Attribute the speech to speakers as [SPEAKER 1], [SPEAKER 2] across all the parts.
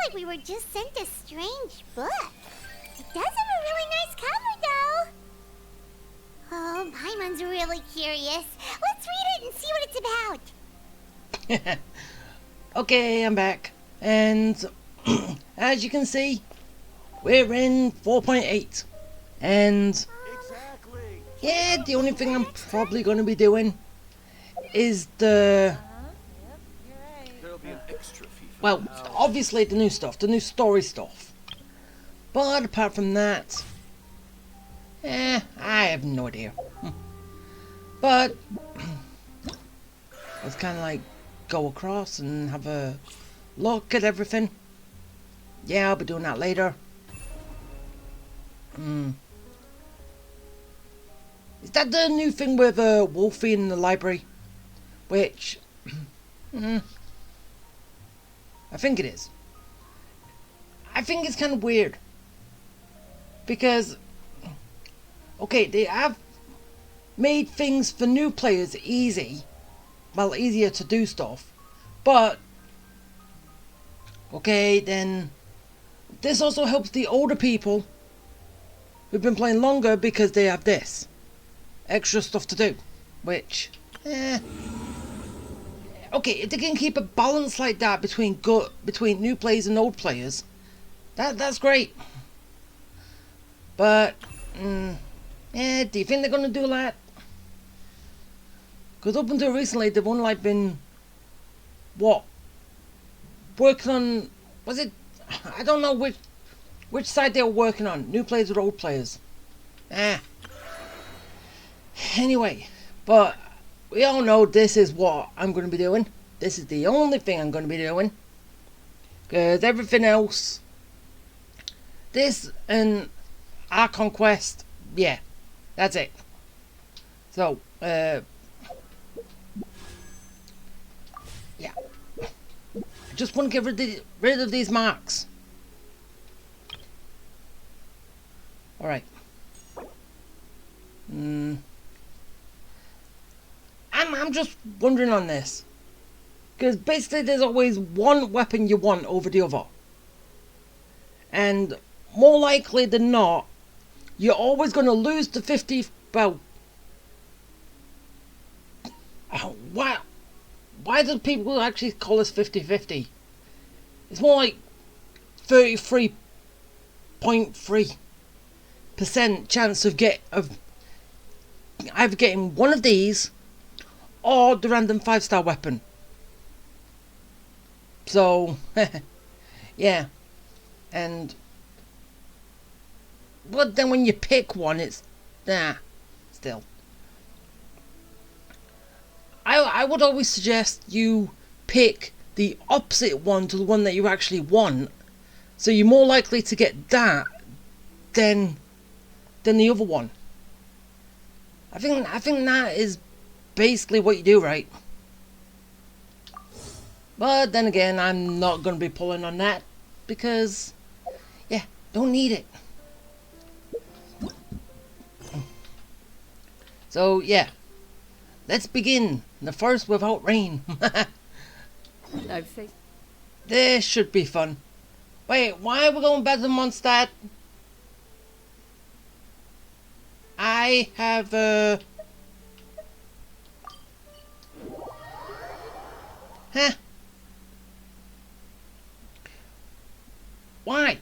[SPEAKER 1] like we were just sent a strange book. It does have a really nice cover, though. Oh, Paimon's really curious. Let's read it and see what it's about.
[SPEAKER 2] Okay, I'm back. And as you can see, we're in 4.8. And yeah, the only thing I'm probably going to be doing is the... Well, obviously the new stuff, the new story stuff. But apart from that, I have no idea. But let's kind of like go across and have a look at everything. Yeah, I'll be doing that later. Is that the new thing with Wolfie in the library? Which, I think it is. I think it's kind of weird. Because, okay, they have made things for new players easy. Well, easier to do stuff. But, okay, then this also helps the older people who've been playing longer because they have this extra stuff to do. Which, okay, if they can keep a balance like that between new players and old players, that's great. But, yeah, do you think they're gonna do that? Because up until recently, they've only like been, what, working on, was it, I don't know which side they were working on, new players or old players. Anyway, but we all know this is what I'm going to be doing. This is the only thing I'm going to be doing. Because everything else, this and our conquest, yeah, that's it. So, yeah. I just want to get rid of these marks. Alright. I'm just wondering on this. Because basically there's always one weapon you want over the other. And more likely than not, you're always going to lose the 50... Well... Why do people actually call this 50-50? It's more like 33.3% chance of either getting one of these or the random 5-star weapon. So, yeah. And, but then when you pick one, it's, still. I would always suggest you pick the opposite one to the one that you actually want. So you're more likely to get that than the other one. I think that is basically what you do, right? But then again, I'm not going to be pulling on that because, yeah, don't need it. So, yeah, let's begin. The first without rain. This should be fun. Wait, why are we going back to Mondstadt? I have Huh? Why?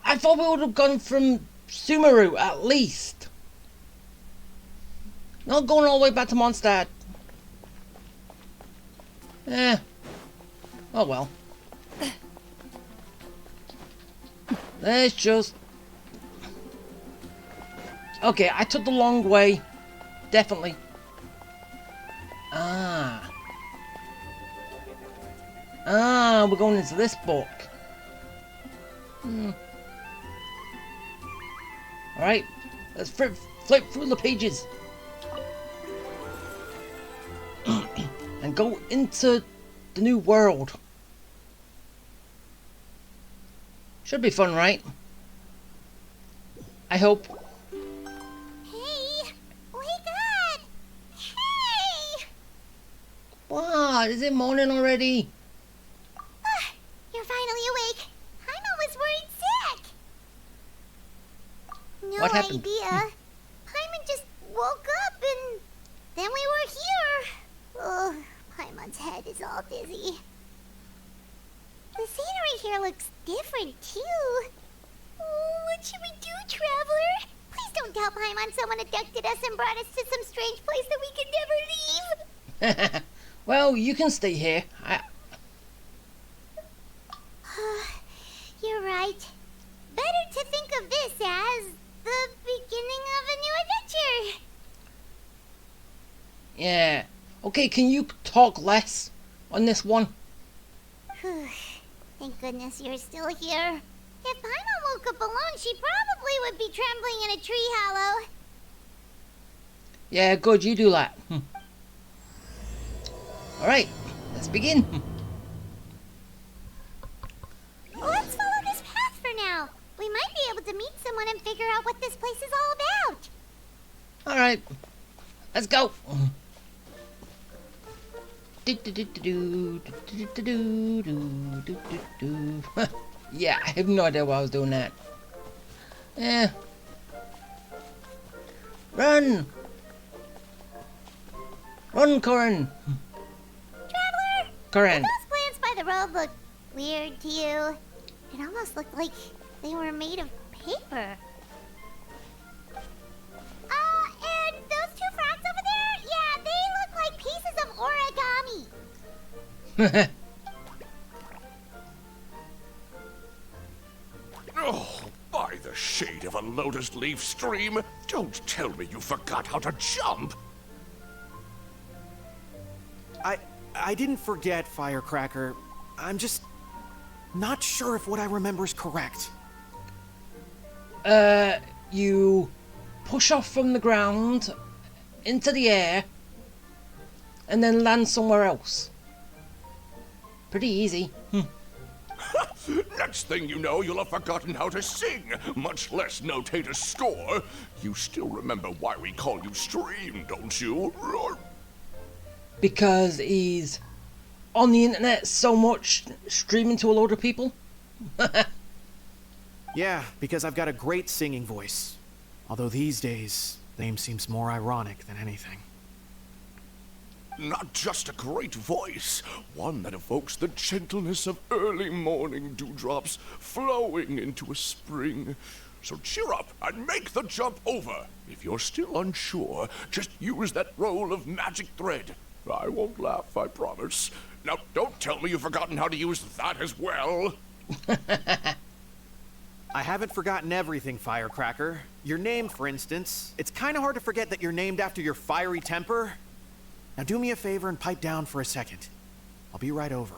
[SPEAKER 2] I thought we would have gone from Sumeru at least. Not going all the way back to Mondstadt. Oh well. Let's just... Okay, I took the long way. Definitely. We're going into this book. Alright, let's flip through the pages. And go into the new world. Should be fun, right? I hope.
[SPEAKER 1] Hey! Wake up! Hey!
[SPEAKER 2] What? Is it morning already?
[SPEAKER 1] no
[SPEAKER 2] What happened?
[SPEAKER 1] idea. Paimon just woke up and then we were here. Oh, Paimon's head is all dizzy. The scenery here looks different, too. Oh, what should we do, Traveler? Please don't tell Paimon someone abducted us and brought us to some strange place that we can never leave.
[SPEAKER 2] Well, you can stay here.
[SPEAKER 1] You're right. Better to think of this as the beginning of a new adventure.
[SPEAKER 2] Yeah. Okay, can you talk less on this one?
[SPEAKER 1] Thank goodness you're still here. If Paimon woke up alone, she probably would be trembling in a tree hollow.
[SPEAKER 2] Yeah, good, you do that. Alright, let's begin.
[SPEAKER 1] Let's follow this path for now. We might be able to meet someone and figure out what this place is all about.
[SPEAKER 2] Alright, let's go. Yeah, I have no idea why I was doing that. Run! Run, Corin!
[SPEAKER 1] Traveler!
[SPEAKER 2] Corin!
[SPEAKER 1] Those plants by the road look weird to you. It almost looked like they were made of paper. And those two frogs over there? Yeah, they look like pieces of origami.
[SPEAKER 3] Oh, by the shade of a lotus leaf stream, don't tell me you forgot how to jump.
[SPEAKER 4] I didn't forget, Firecracker. I'm just not sure if what I remember is correct.
[SPEAKER 2] You push off from the ground into the air and then land somewhere else. Pretty easy.
[SPEAKER 3] Next thing you know, you'll have forgotten how to sing, much less notate a score. You still remember why we call you Stream, don't you?
[SPEAKER 2] Because he's on the internet so much, streaming to a load of people.
[SPEAKER 4] Yeah, because I've got a great singing voice. Although these days, the name seems more ironic than anything.
[SPEAKER 3] Not just a great voice, one that evokes the gentleness of early morning dewdrops flowing into a spring. So cheer up and make the jump over. If you're still unsure, just use that roll of magic thread. I won't laugh, I promise. Now, don't tell me you've forgotten how to use that as well.
[SPEAKER 4] I haven't forgotten everything, Firecracker. Your name, for instance. It's kind of hard to forget that you're named after your fiery temper. Now do me a favor and pipe down for a second. I'll be right over.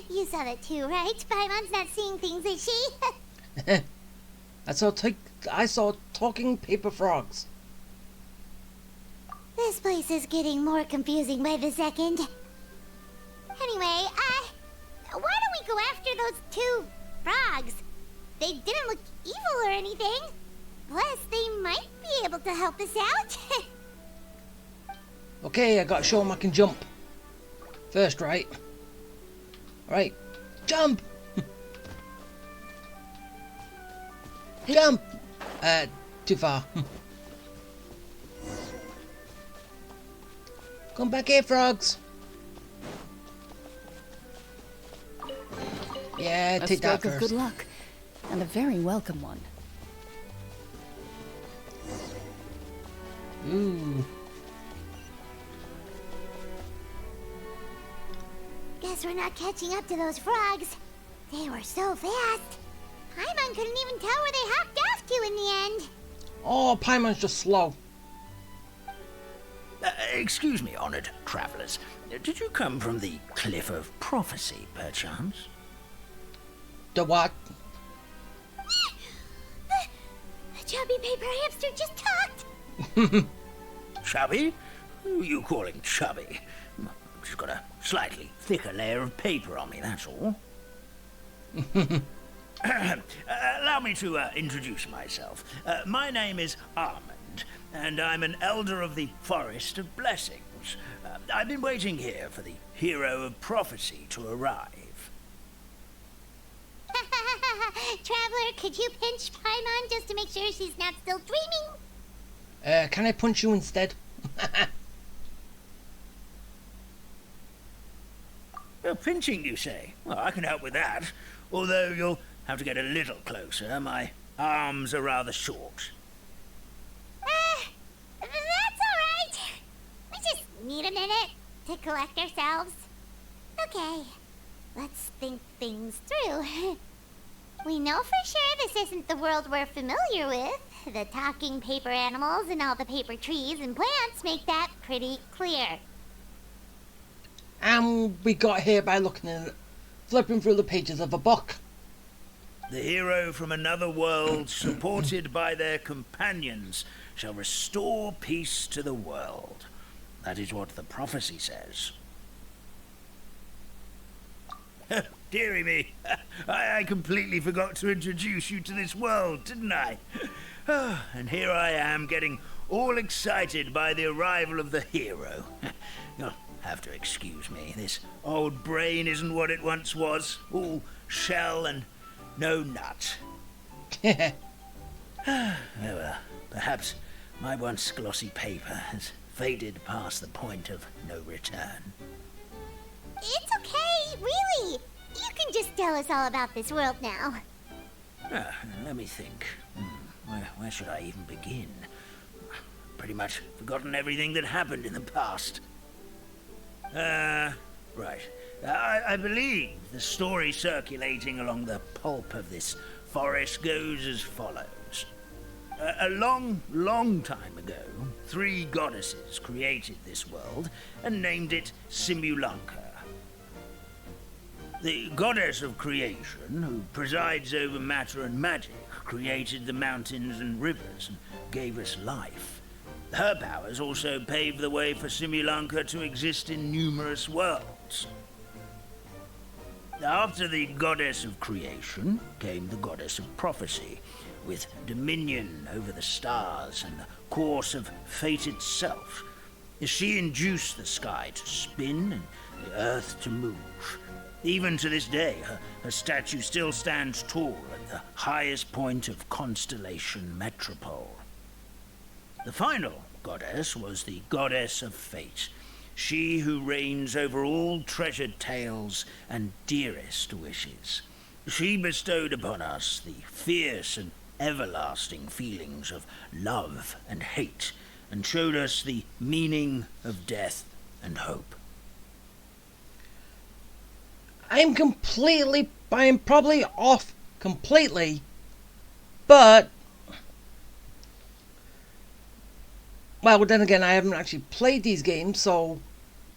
[SPEAKER 1] You saw that too, right? Paimon's not seeing things, is she?
[SPEAKER 2] I saw talking paper frogs.
[SPEAKER 1] This place is getting more confusing by the second. Anyway, why don't we go after those two frogs? They didn't look evil or anything. Plus, they might be able to help us out.
[SPEAKER 2] Okay, I gotta show him I can jump. First, right? Alright, jump! Jump! Too far. Come back here, frogs. Yeah,
[SPEAKER 5] A
[SPEAKER 2] take that
[SPEAKER 5] stroke of
[SPEAKER 2] first.
[SPEAKER 5] good luck, and a very welcome one.
[SPEAKER 2] Ooh.
[SPEAKER 1] Guess we're not catching up to those frogs. They were so fast. Paimon couldn't even tell where they hopped off to in the end.
[SPEAKER 2] Oh, Paimon's just slow.
[SPEAKER 6] Excuse me, honored travelers. Did you come from the Cliff of Prophecy, perchance?
[SPEAKER 2] The what?
[SPEAKER 1] The chubby paper hamster just talked.
[SPEAKER 6] Chubby? Who are you calling chubby? I've just got a slightly thicker layer of paper on me, that's all. Allow me to introduce myself. My name is Armand, and I'm an elder of the Forest of Blessings. I've been waiting here for the hero of prophecy to arrive.
[SPEAKER 1] Traveler, could you pinch Paimon just to make sure she's not still dreaming?
[SPEAKER 2] Can I punch you instead?
[SPEAKER 6] Oh, pinching, you say? Well, I can help with that. Although you'll have to get a little closer. My arms are rather short.
[SPEAKER 1] That's alright. We just need a minute to collect ourselves. Okay, let's think things through. We know for sure this isn't the world we're familiar with. The talking paper animals and all the paper trees and plants make that pretty clear.
[SPEAKER 2] And we got here by looking at flipping through the pages of a book.
[SPEAKER 6] The hero from another world, supported by their companions, shall restore peace to the world. That is what the prophecy says. Dearie me, I completely forgot to introduce you to this world, didn't I? And here I am, getting all excited by the arrival of the hero. You'll have to excuse me. This old brain isn't what it once was. All shell and no nut. Oh well, perhaps my once glossy paper has faded past the point of no return.
[SPEAKER 1] It's okay, really. You can just tell us all about this world now.
[SPEAKER 6] Let me think. Where should I even begin? Pretty much forgotten everything that happened in the past. Right. I believe the story circulating along the pulp of this forest goes as follows. A long time ago, 3 goddesses created this world and named it Simulanka. The goddess of creation, who presides over matter and magic, created the mountains and rivers and gave us life. Her powers also paved the way for Simulanka to exist in numerous worlds. After the goddess of creation came the goddess of prophecy, with dominion over the stars and the course of fate itself. She induced the sky to spin and the earth to move. Even to this day, her statue still stands tall at the highest point of Constellation Metropole. The final goddess was the goddess of fate, she who reigns over all treasured tales and dearest wishes. She bestowed upon us the fierce and everlasting feelings of love and hate, and showed us the meaning of death and hope.
[SPEAKER 2] I'm probably off completely, but, well, then again, I haven't actually played these games, so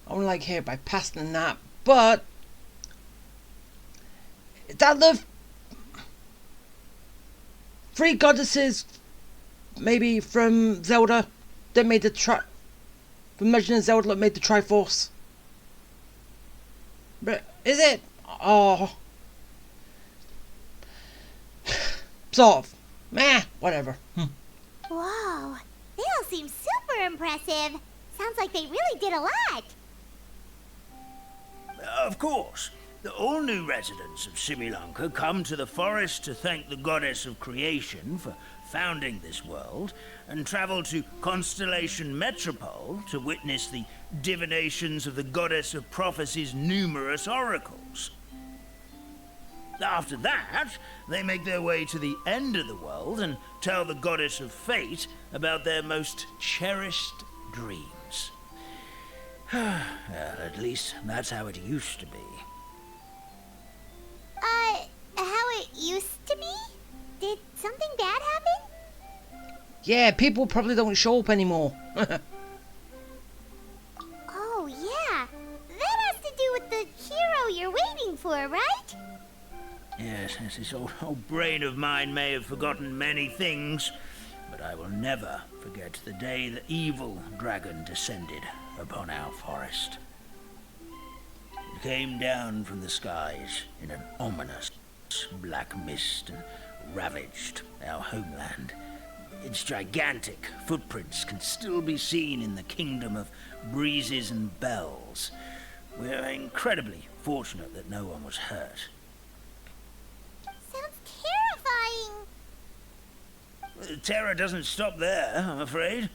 [SPEAKER 2] I'm like here by passing that, but, that the 3 goddesses, maybe from Zelda, that made the from Legend of Zelda that made the Triforce. But is it? Oh, sort of. Meh, whatever.
[SPEAKER 1] Whoa, they all seem super impressive. Sounds like they really did a lot.
[SPEAKER 6] Of course. All new residents of Simulanka come to the forest to thank the goddess of creation for founding this world, and travel to Constellation Metropole to witness the divinations of the goddess of prophecy's numerous oracles. After that, they make their way to the end of the world and tell the goddess of fate about their most cherished dreams. Well, at least that's how it used to be.
[SPEAKER 1] How it used to be? Did something bad happen?
[SPEAKER 2] Yeah, people probably don't show up anymore.
[SPEAKER 1] Oh, yeah. That has to do with the hero you're waiting for, right?
[SPEAKER 6] Yes, this old brain of mine may have forgotten many things, but I will never forget the day the evil dragon descended upon our forest. It came down from the skies in an ominous black mist and ravaged our homeland. Its gigantic footprints can still be seen in the kingdom of breezes and bells. We're incredibly fortunate that no one was hurt.
[SPEAKER 1] Sounds
[SPEAKER 6] The terror doesn't stop there, I'm afraid.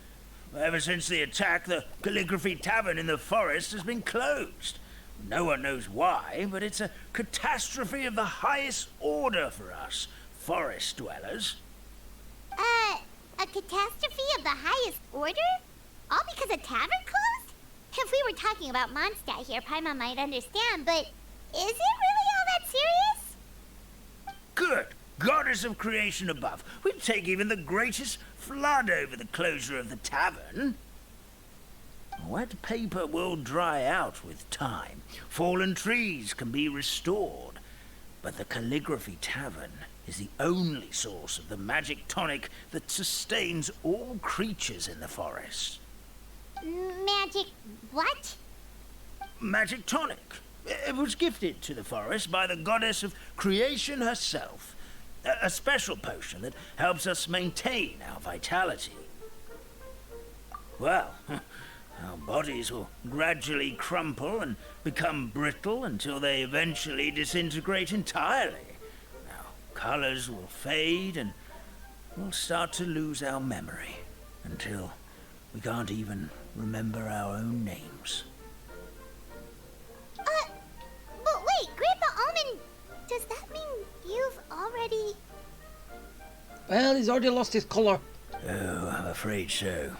[SPEAKER 6] Ever since the attack, the Calligraphy Tavern in the forest has been closed. No one knows why, but it's a catastrophe of the highest order for us, forest dwellers.
[SPEAKER 1] A catastrophe of the highest order? All because a tavern closed? If we were talking about Mondstadt here, Paimon might understand, but is it really all that serious?
[SPEAKER 6] Good. Goddess of creation above. We'd take even the greatest flood over the closure of the tavern. Wet paper will dry out with time. Fallen trees can be restored. But the Calligraphy Tavern is the only source of the magic tonic that sustains all creatures in the forest.
[SPEAKER 1] Magic what?
[SPEAKER 6] Magic tonic. It was gifted to the forest by the goddess of creation herself. A special potion that helps us maintain our vitality. Well, our bodies will gradually crumple and become brittle until they eventually disintegrate entirely. Our colors will fade and we'll start to lose our memory until we can't even remember our own names.
[SPEAKER 1] But wait, Grandpa Almond, does that mean you've already...
[SPEAKER 2] Well, he's already lost his colour.
[SPEAKER 6] Oh, I'm afraid so.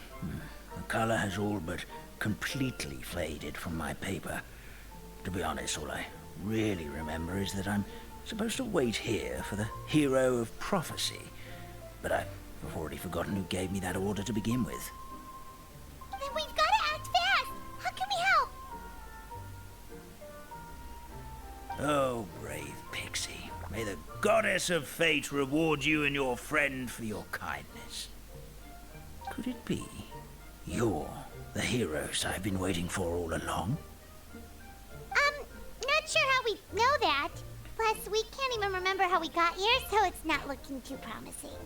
[SPEAKER 6] The colour has all but completely faded from my paper. To be honest, all I really remember is that I'm supposed to wait here for the hero of prophecy. But I've already forgotten who gave me that order to begin with.
[SPEAKER 1] Then we've got to act fast! How can we help?
[SPEAKER 6] Oh, brave Pixie. May the goddess of fate reward you and your friend for your kindness. Could it be you're the heroes I've been waiting for all along?
[SPEAKER 1] Not sure how we know that. Plus, we can't even remember how we got here, so it's not looking too promising.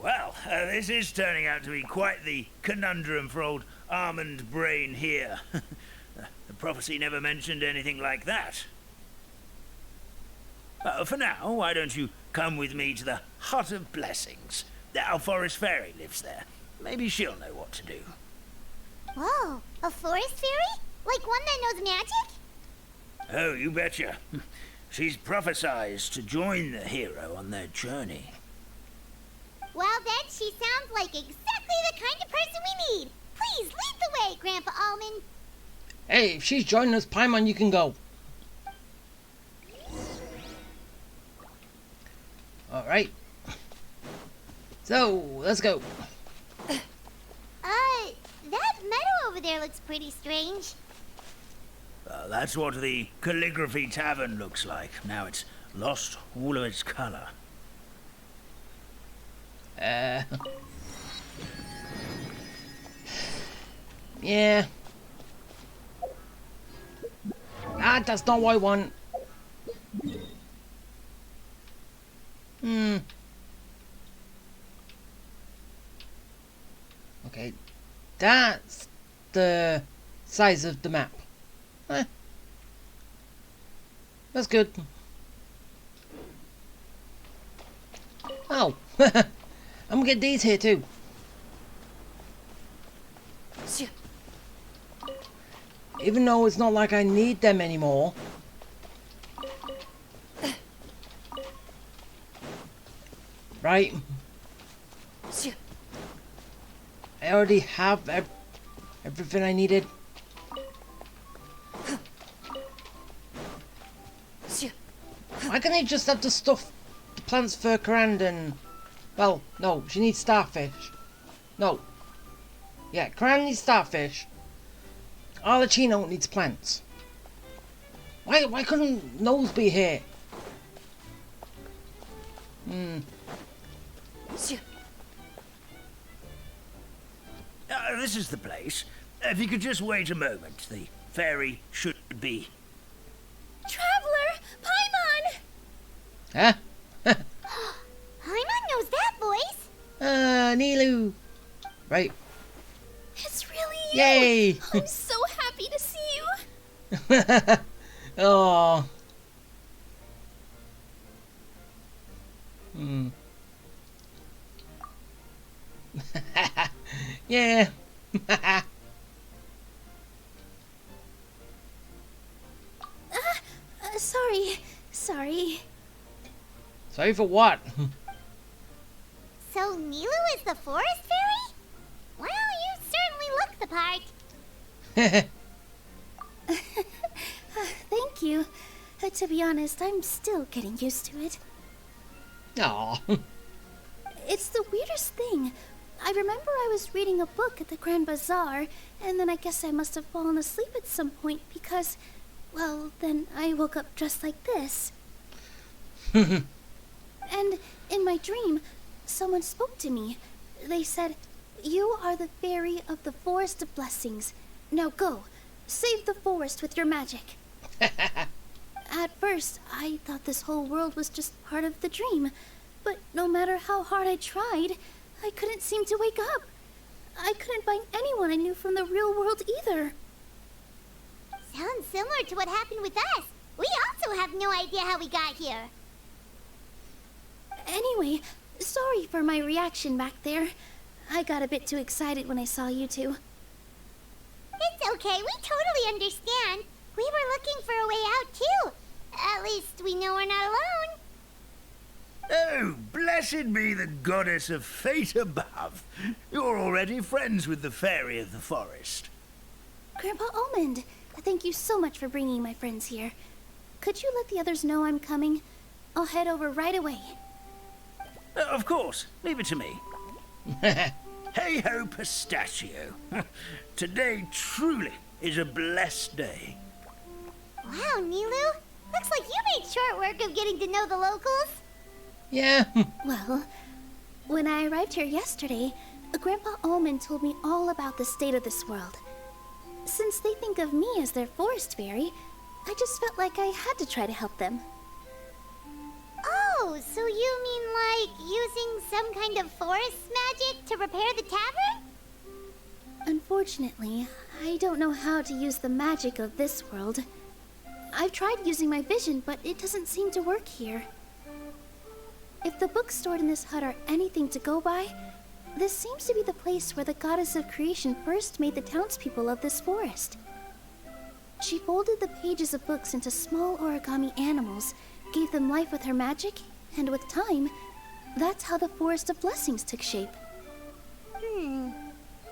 [SPEAKER 6] Well, this is turning out to be quite the conundrum for old Almond Brain here. The prophecy never mentioned anything like that. For now, why don't you come with me to the Hut of Blessings? Our forest fairy lives there. Maybe she'll know what to do.
[SPEAKER 1] Whoa, a forest fairy? Like one that knows magic?
[SPEAKER 6] Oh, you betcha. She's prophesied to join the hero on their journey.
[SPEAKER 1] Well, then she sounds like exactly the kind of person we need. Please lead the way, Grandpa Almond.
[SPEAKER 2] Hey, if she's joining us, Paimon, you can go. Alright. So, let's go.
[SPEAKER 1] That meadow over there looks pretty strange.
[SPEAKER 6] That's what the Calligraphy Tavern looks like. Now it's lost all of its colour.
[SPEAKER 2] Yeah. Ah, that's not what I want. Okay. That's the size of the map. That's good. Oh. I'm gonna get these here too. Even though it's not like I need them anymore. Right. I already have everything I needed. Why can't I just have the stuff, the plants for Karand and... Well, no, she needs starfish. No. Yeah, Karand needs starfish. Arlecchino needs plants. Why couldn't Nose be here?
[SPEAKER 6] This is the place. If you could just wait a moment, the fairy should be...
[SPEAKER 1] Traveler! Paimon!
[SPEAKER 2] Huh?
[SPEAKER 1] Paimon knows that voice.
[SPEAKER 2] Nilu. Right.
[SPEAKER 1] It's really you.
[SPEAKER 2] Yay!
[SPEAKER 1] I'm so happy to see you.
[SPEAKER 2] Oh. Yeah.
[SPEAKER 1] Sorry.
[SPEAKER 2] Sorry for what?
[SPEAKER 1] So Nilu is the forest fairy? Well, you certainly look the part.
[SPEAKER 5] Thank you. To be honest, I'm still getting used to it.
[SPEAKER 2] Aw.
[SPEAKER 5] It's the weirdest thing. I remember I was reading a book at the Grand Bazaar, and then I guess I must have fallen asleep at some point because, well, then I woke up just like this. And in my dream, someone spoke to me. They said, "You are the fairy of the Forest of Blessings. Now go, save the forest with your magic." At first, I thought this whole world was just part of the dream, but no matter how hard I tried, I couldn't seem to wake up. I couldn't find anyone I knew from the real world either.
[SPEAKER 1] Sounds similar to what happened with us. We also have no idea how we got here.
[SPEAKER 5] Anyway, sorry for my reaction back there. I got a bit too excited when I saw you two.
[SPEAKER 1] It's okay, we totally understand. We were looking for a way out too. At least we know we're not alone.
[SPEAKER 6] Oh, blessed be the goddess of fate above. You're already friends with the fairy of the forest.
[SPEAKER 5] Grandpa Almond, thank you so much for bringing my friends here. Could you let the others know I'm coming? I'll head over right away.
[SPEAKER 6] Of course, leave it to me. Hey ho, pistachio. Today truly is a blessed day.
[SPEAKER 1] Wow, Nilu. Looks like you made short work of getting to know the locals.
[SPEAKER 2] Yeah.
[SPEAKER 5] Well, when I arrived here yesterday, Grandpa Almond told me all about the state of this world. Since they think of me as their forest fairy, I just felt like I had to try to help them.
[SPEAKER 1] Oh, so you mean like using some kind of forest magic to repair the tavern?
[SPEAKER 5] Unfortunately, I don't know how to use the magic of this world. I've tried using my vision, but it doesn't seem to work here. If the books stored in this hut are anything to go by, this seems to be the place where the goddess of creation first made the townspeople of this forest. She folded the pages of books into small origami animals, gave them life with her magic, and with time, that's how the Forest of Blessings took shape.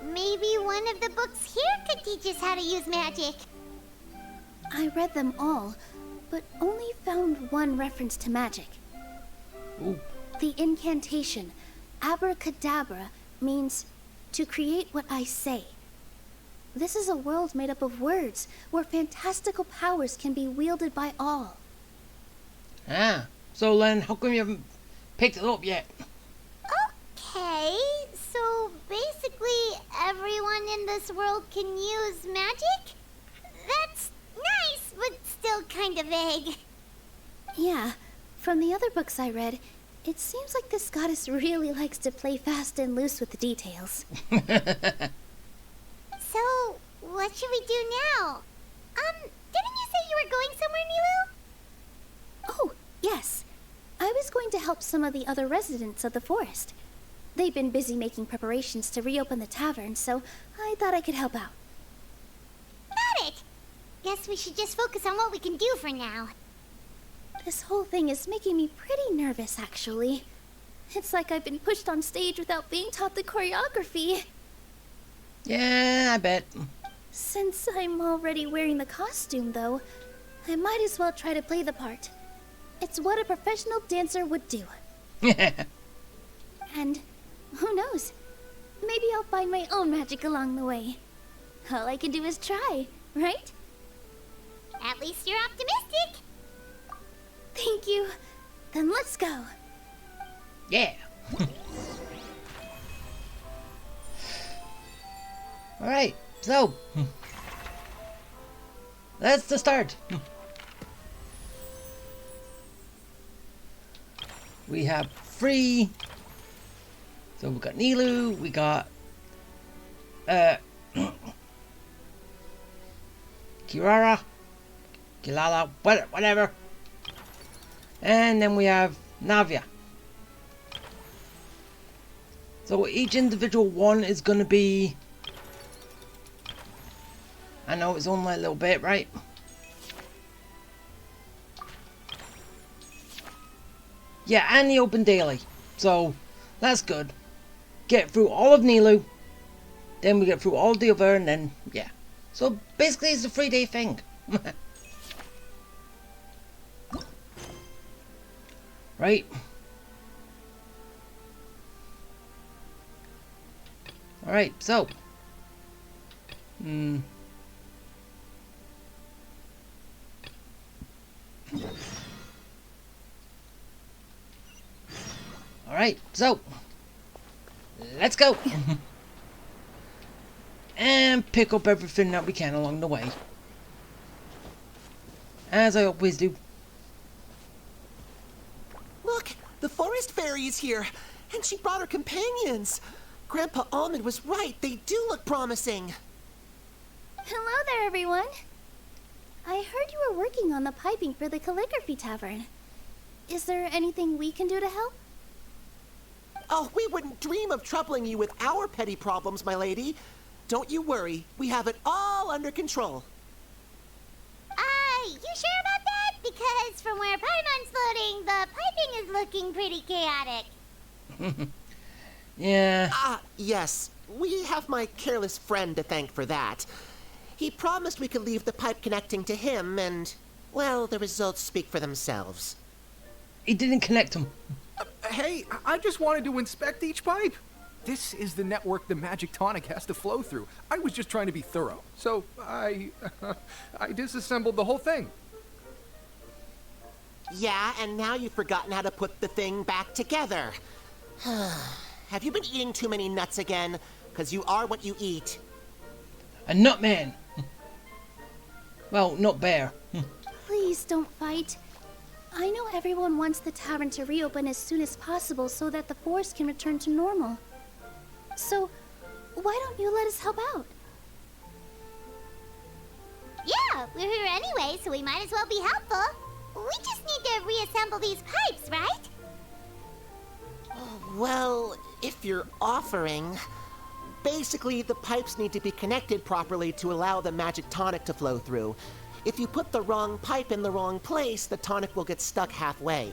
[SPEAKER 1] Maybe one of the books here could teach us how to use magic.
[SPEAKER 5] I read them all, but only found one reference to magic.
[SPEAKER 2] Ooh.
[SPEAKER 5] The incantation, abracadabra, means to create what I say. This is a world made up of words, where fantastical powers can be wielded by all.
[SPEAKER 2] Ah. So Len, how come you haven't picked it up yet?
[SPEAKER 1] Okay, so basically everyone in this world can use magic? That's nice, but still kind of vague.
[SPEAKER 5] Yeah, from the other books I read, it seems like this goddess really likes to play fast and loose with the details.
[SPEAKER 1] So, what should we do now? Didn't you say you were going somewhere, Nilu?
[SPEAKER 5] Oh, yes. I was going to help some of the other residents of the forest. They've been busy making preparations to reopen the tavern, so I thought I could help out.
[SPEAKER 1] Got it! Guess we should just focus on what we can do for now.
[SPEAKER 5] This whole thing is making me pretty nervous, actually. It's like I've been pushed on stage without being taught the choreography.
[SPEAKER 2] Yeah, I bet.
[SPEAKER 5] Since I'm already wearing the costume, though, I might as well try to play the part. It's what a professional dancer would do. And who knows? Maybe I'll find my own magic along the way. All I can do is try, right?
[SPEAKER 1] At least you're optimistic.
[SPEAKER 5] Thank you. Then let's go.
[SPEAKER 2] Yeah. Alright, so that's the start. We have 3. So we got Nilu, we got Kirara, Kilala, whatever. And then we have Navia. So each individual one is going to be... I know it's only a little bit, right? Yeah, and the open daily. So, that's good. Get through all of Nilu. Then we get through all of the other, and then, yeah. So, basically it's a 3-day thing. Right? Alright, so. Alright, so. Let's go. And pick up everything that we can along the way. As I always do.
[SPEAKER 7] Look, the forest fairy is here, and she brought her companions. Grandpa Almond was right. They do look promising.
[SPEAKER 5] Hello there, everyone. I heard you were working on the piping for the calligraphy tavern. Is there anything we can do to help?
[SPEAKER 7] Oh, we wouldn't dream of troubling you with our petty problems, my lady. Don't you worry. We have it all under control.
[SPEAKER 1] You sure about that? Because from where Paimon's floating, the piping is looking pretty chaotic.
[SPEAKER 2] Yeah.
[SPEAKER 7] Yes. We have my careless friend to thank for that. He promised we could leave the pipe connecting to him, and, well, the results speak for themselves.
[SPEAKER 2] He didn't connect them.
[SPEAKER 8] Hey, I just wanted to inspect each pipe. This is the network the magic tonic has to flow through. I was just trying to be thorough. So I disassembled the whole thing.
[SPEAKER 7] Yeah, and now you've forgotten how to put the thing back together. Have you been eating too many nuts again? Because you are what you eat.
[SPEAKER 2] A nut man. Well, not bear.
[SPEAKER 5] Please don't fight. I know everyone wants the tavern to reopen as soon as possible so that the forest can return to normal. So, why don't you let us help out?
[SPEAKER 1] Yeah, we're here anyway, so we might as well be helpful. We just need to reassemble these pipes, right?
[SPEAKER 7] Well, if you're offering... Basically, the pipes need to be connected properly to allow the magic tonic to flow through. If you put the wrong pipe in the wrong place, the tonic will get stuck halfway.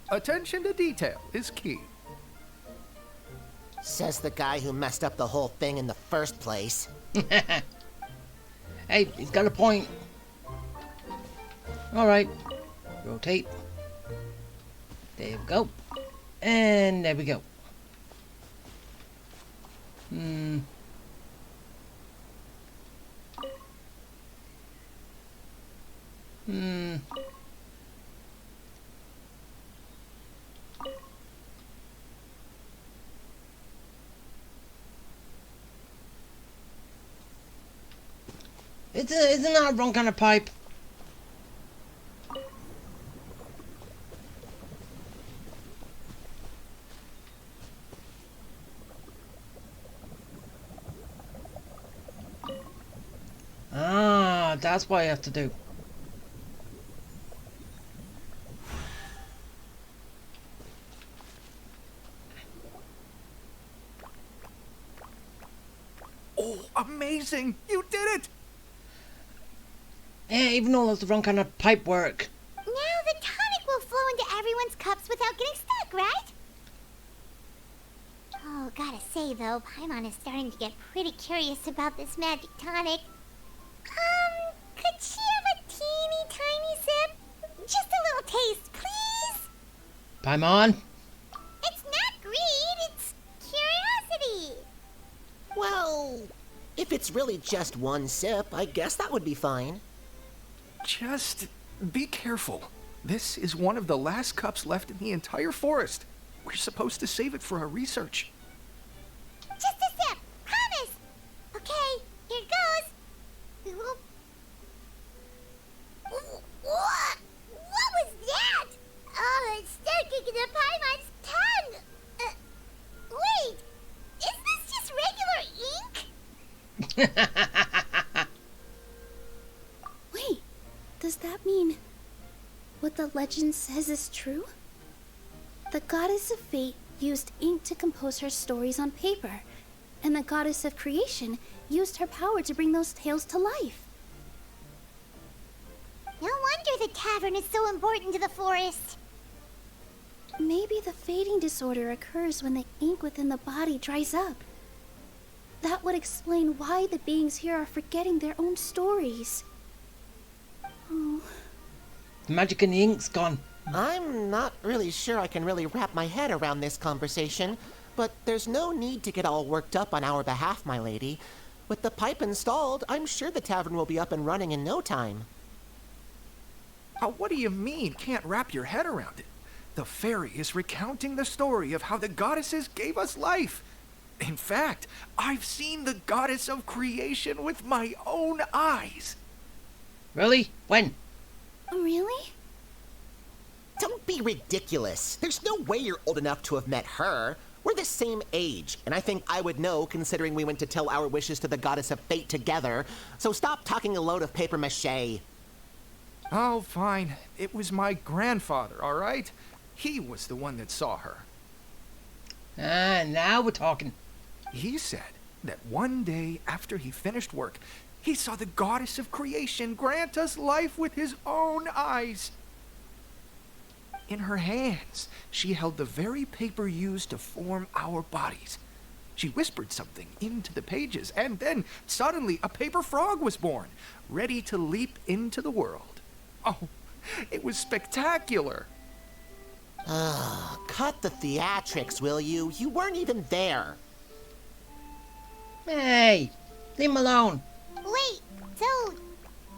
[SPEAKER 8] Attention to detail is key.
[SPEAKER 7] Says the guy who messed up the whole thing in the first place.
[SPEAKER 2] Hey, he's got a point. Alright. Rotate. There we go. And there we go. Isn't that a wrong kind of pipe? Ah, that's what I have to do.
[SPEAKER 8] Oh, amazing! You did it!
[SPEAKER 2] Yeah, even though that's the wrong kind of pipe work.
[SPEAKER 1] Now the tonic will flow into everyone's cups without getting stuck, right? Oh, gotta say though, Paimon is starting to get pretty curious about this magic tonic. Could she have a teeny tiny sip? Just a little taste, please?
[SPEAKER 2] Paimon?
[SPEAKER 1] It's not greed, it's curiosity.
[SPEAKER 7] Well, if it's really just one sip, I guess that would be fine.
[SPEAKER 8] Just be careful. This is one of the last cups left in the entire forest. We're supposed to save it for our research.
[SPEAKER 1] Just a sip, promise. Okay, here goes. What? What was that? Oh, it's sticking to Paimon's tongue. Wait, is this just regular ink?
[SPEAKER 5] Wait, does that mean what the legend says is true? The goddess of fate used ink to compose her stories on paper, and the goddess of creation used her power to bring those tales to life.
[SPEAKER 1] No wonder the tavern is so important to the forest.
[SPEAKER 5] Maybe the fading disorder occurs when the ink within the body dries up. That would explain why the beings here are forgetting their own stories. Oh.
[SPEAKER 2] The magic in the ink's gone.
[SPEAKER 7] I'm not really sure I can really wrap my head around this conversation, but there's no need to get all worked up on our behalf, my lady. With the pipe installed, I'm sure the tavern will be up and running in no time.
[SPEAKER 8] What do you mean, can't wrap your head around it? The fairy is recounting the story of how the goddesses gave us life. In fact, I've seen the goddess of creation with my own eyes.
[SPEAKER 2] Really? When?
[SPEAKER 5] Really?
[SPEAKER 7] Don't be ridiculous. There's no way you're old enough to have met her. We're the same age, and I think I would know considering we went to tell our wishes to the goddess of fate together. So stop talking a load of papier-mâché.
[SPEAKER 8] Oh, fine. It was my grandfather, all right? He was the one that saw her.
[SPEAKER 2] Ah, now we're talking.
[SPEAKER 8] He said that one day after he finished work, he saw the goddess of creation grant us life with his own eyes. In her hands, she held the very paper used to form our bodies. She whispered something into the pages, and then suddenly a paper frog was born, ready to leap into the world. Oh, it was spectacular.
[SPEAKER 7] Cut the theatrics, will you? You weren't even there.
[SPEAKER 2] Hey, leave him alone.
[SPEAKER 1] Wait, so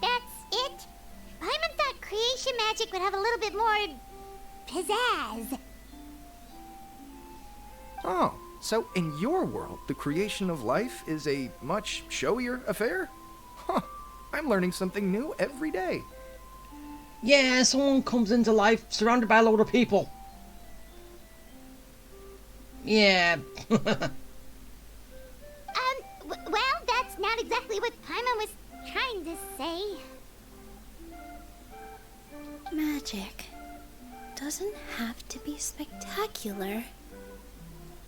[SPEAKER 1] that's it? Paimon thought creation magic would have a little bit more pizzazz.
[SPEAKER 8] Oh, so in your world, the creation of life is a much showier affair? Huh, I'm learning something new every day.
[SPEAKER 2] Yeah, someone comes into life surrounded by a load of people. Yeah.
[SPEAKER 1] Well, that's not exactly what Paimon was trying to say.
[SPEAKER 5] Magic doesn't have to be spectacular.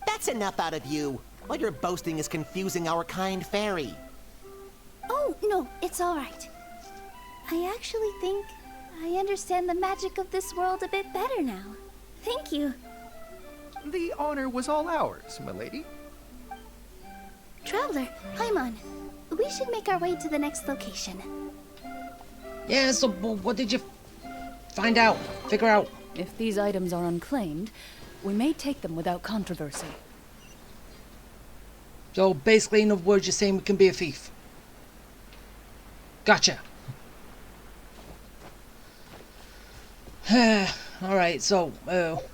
[SPEAKER 7] That's enough out of you. All your boasting is confusing our kind fairy.
[SPEAKER 5] Oh, no, it's all right. I actually think I understand the magic of this world a bit better now. Thank you.
[SPEAKER 8] The honor was all ours, milady.
[SPEAKER 5] Traveler, Paimon, we should make our way to the next location.
[SPEAKER 2] Yeah, so what did you find out? Figure out?
[SPEAKER 9] If these items are unclaimed, we may take them without controversy.
[SPEAKER 2] So basically, in other words, you're saying we can be a thief. Gotcha. Alright, so, okay.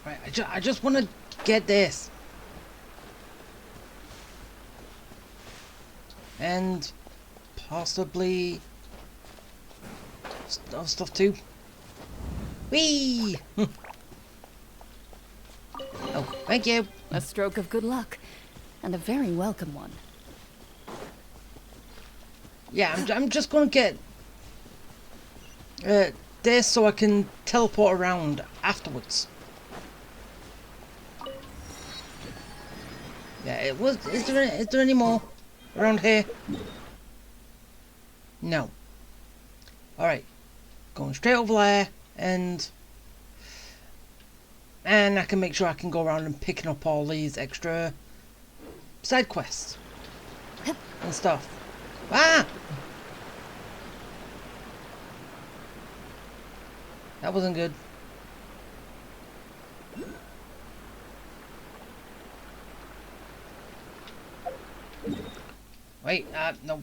[SPEAKER 2] Right, I just want to get this. And possibly other stuff too. Whee! Oh, thank you.
[SPEAKER 9] A stroke of good luck, and a very welcome one.
[SPEAKER 2] Yeah, I'm just gonna get this so I can teleport around afterwards. Yeah, it was. Is there any more around here? No. All right, going straight over there, and I can make sure I can go around and picking up all these extra side quests and stuff. Ah! That wasn't good. Wait, no.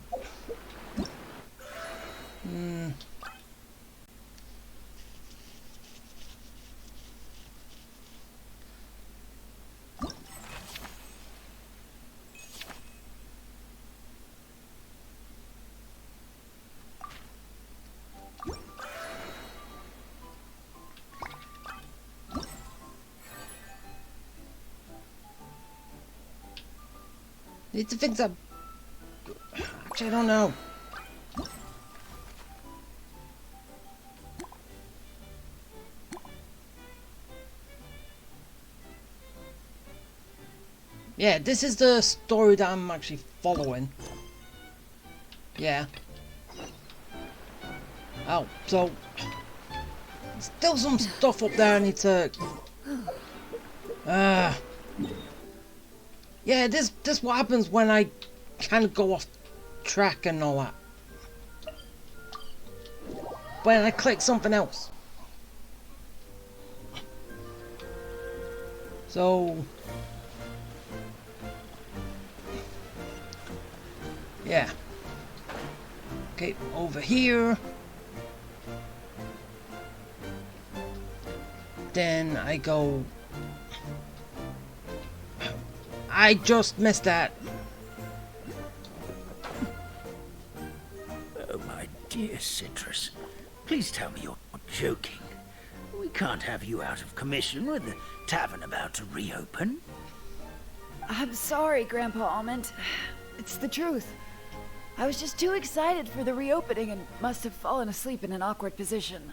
[SPEAKER 2] Need to fix up. Actually, I don't know. Yeah, this is the story that I'm actually following. Yeah. Oh, so still some stuff up there I need to. Yeah, this what happens when I kind of go off track and all that. When I click something else. So yeah. Okay, over here. Then I go. I just missed that.
[SPEAKER 6] Oh, my dear Citrus, please tell me you're not joking. We can't have you out of commission with the tavern about to reopen.
[SPEAKER 10] I'm sorry, Grandpa Almond. It's the truth. I was just too excited for the reopening and must have fallen asleep in an awkward position.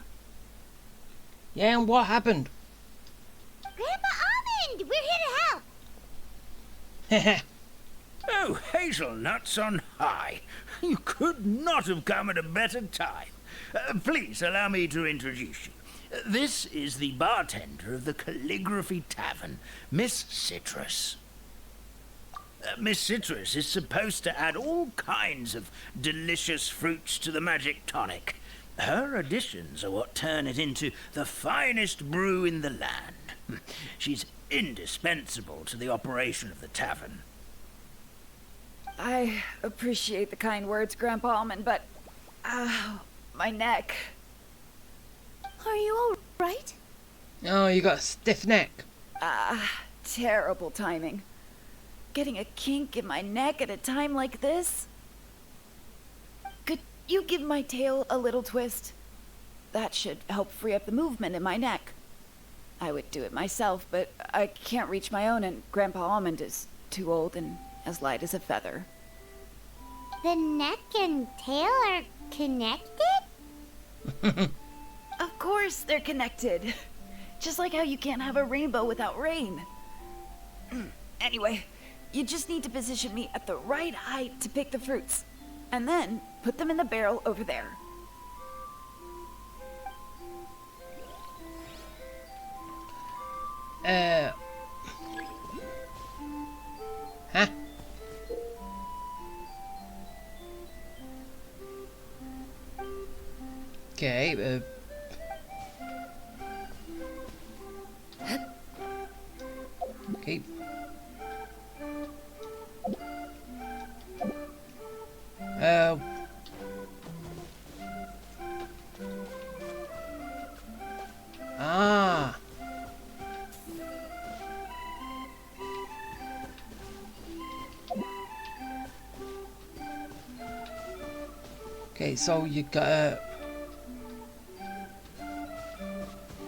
[SPEAKER 2] Yeah, and what happened?
[SPEAKER 1] Grandpa Almond, we're here to help.
[SPEAKER 6] Oh, hazelnuts on high. You could not have come at a better time. Please allow me to introduce you. This is the bartender of the Calligraphy Tavern, Miss Citrus. Miss Citrus is supposed to add all kinds of delicious fruits to the magic tonic. Her additions are what turn it into the finest brew in the land. She's indispensable to the operation of the tavern.
[SPEAKER 10] I appreciate the kind words, Grandpa Almond, but... my neck.
[SPEAKER 5] Are you all right?
[SPEAKER 2] Oh, you got a stiff neck.
[SPEAKER 10] Terrible timing. Getting a kink in my neck at a time like this? Could you give my tail a little twist? That should help free up the movement in my neck. I would do it myself, but I can't reach my own, and Grandpa Almond is too old and as light as a feather.
[SPEAKER 1] The neck and tail are connected?
[SPEAKER 10] Of course they're connected. Just like how you can't have a rainbow without rain. Anyway, you just need to position me at the right height to pick the fruits, and then put them in the barrel over there.
[SPEAKER 2] Huh? Okay, okay. Ah. Okay, so you gotta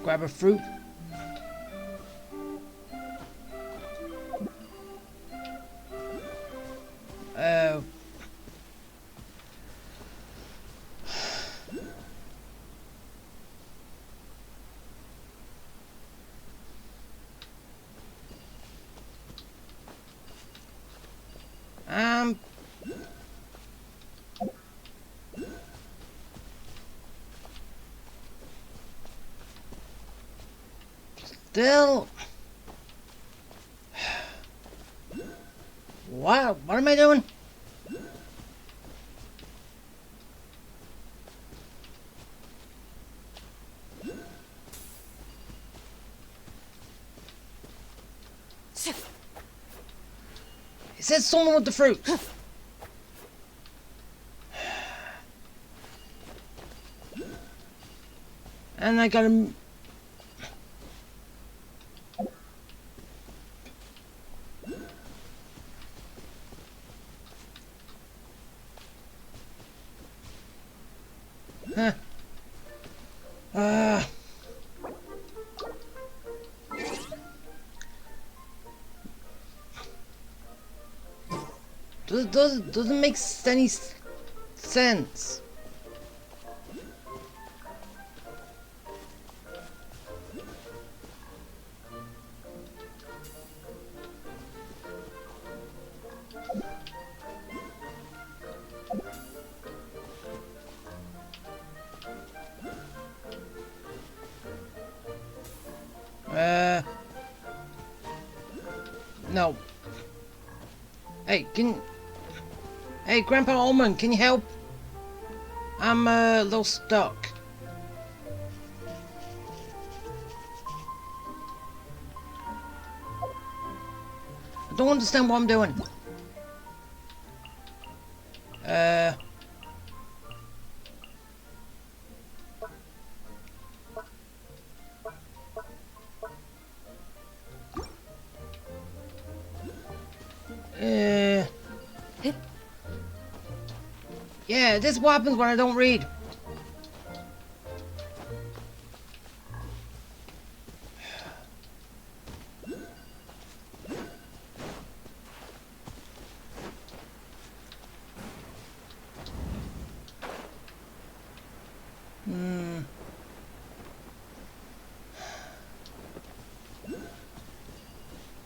[SPEAKER 2] grab a fruit. Um. Still. What am I doing? It says someone with the fruit. And I gotta... Huh. Doesn't make any... sense. No. Hey, Hey, Grandpa Almond, can you help? I'm a little stuck. I don't understand what I'm doing. Yeah, this is what happens when I don't read.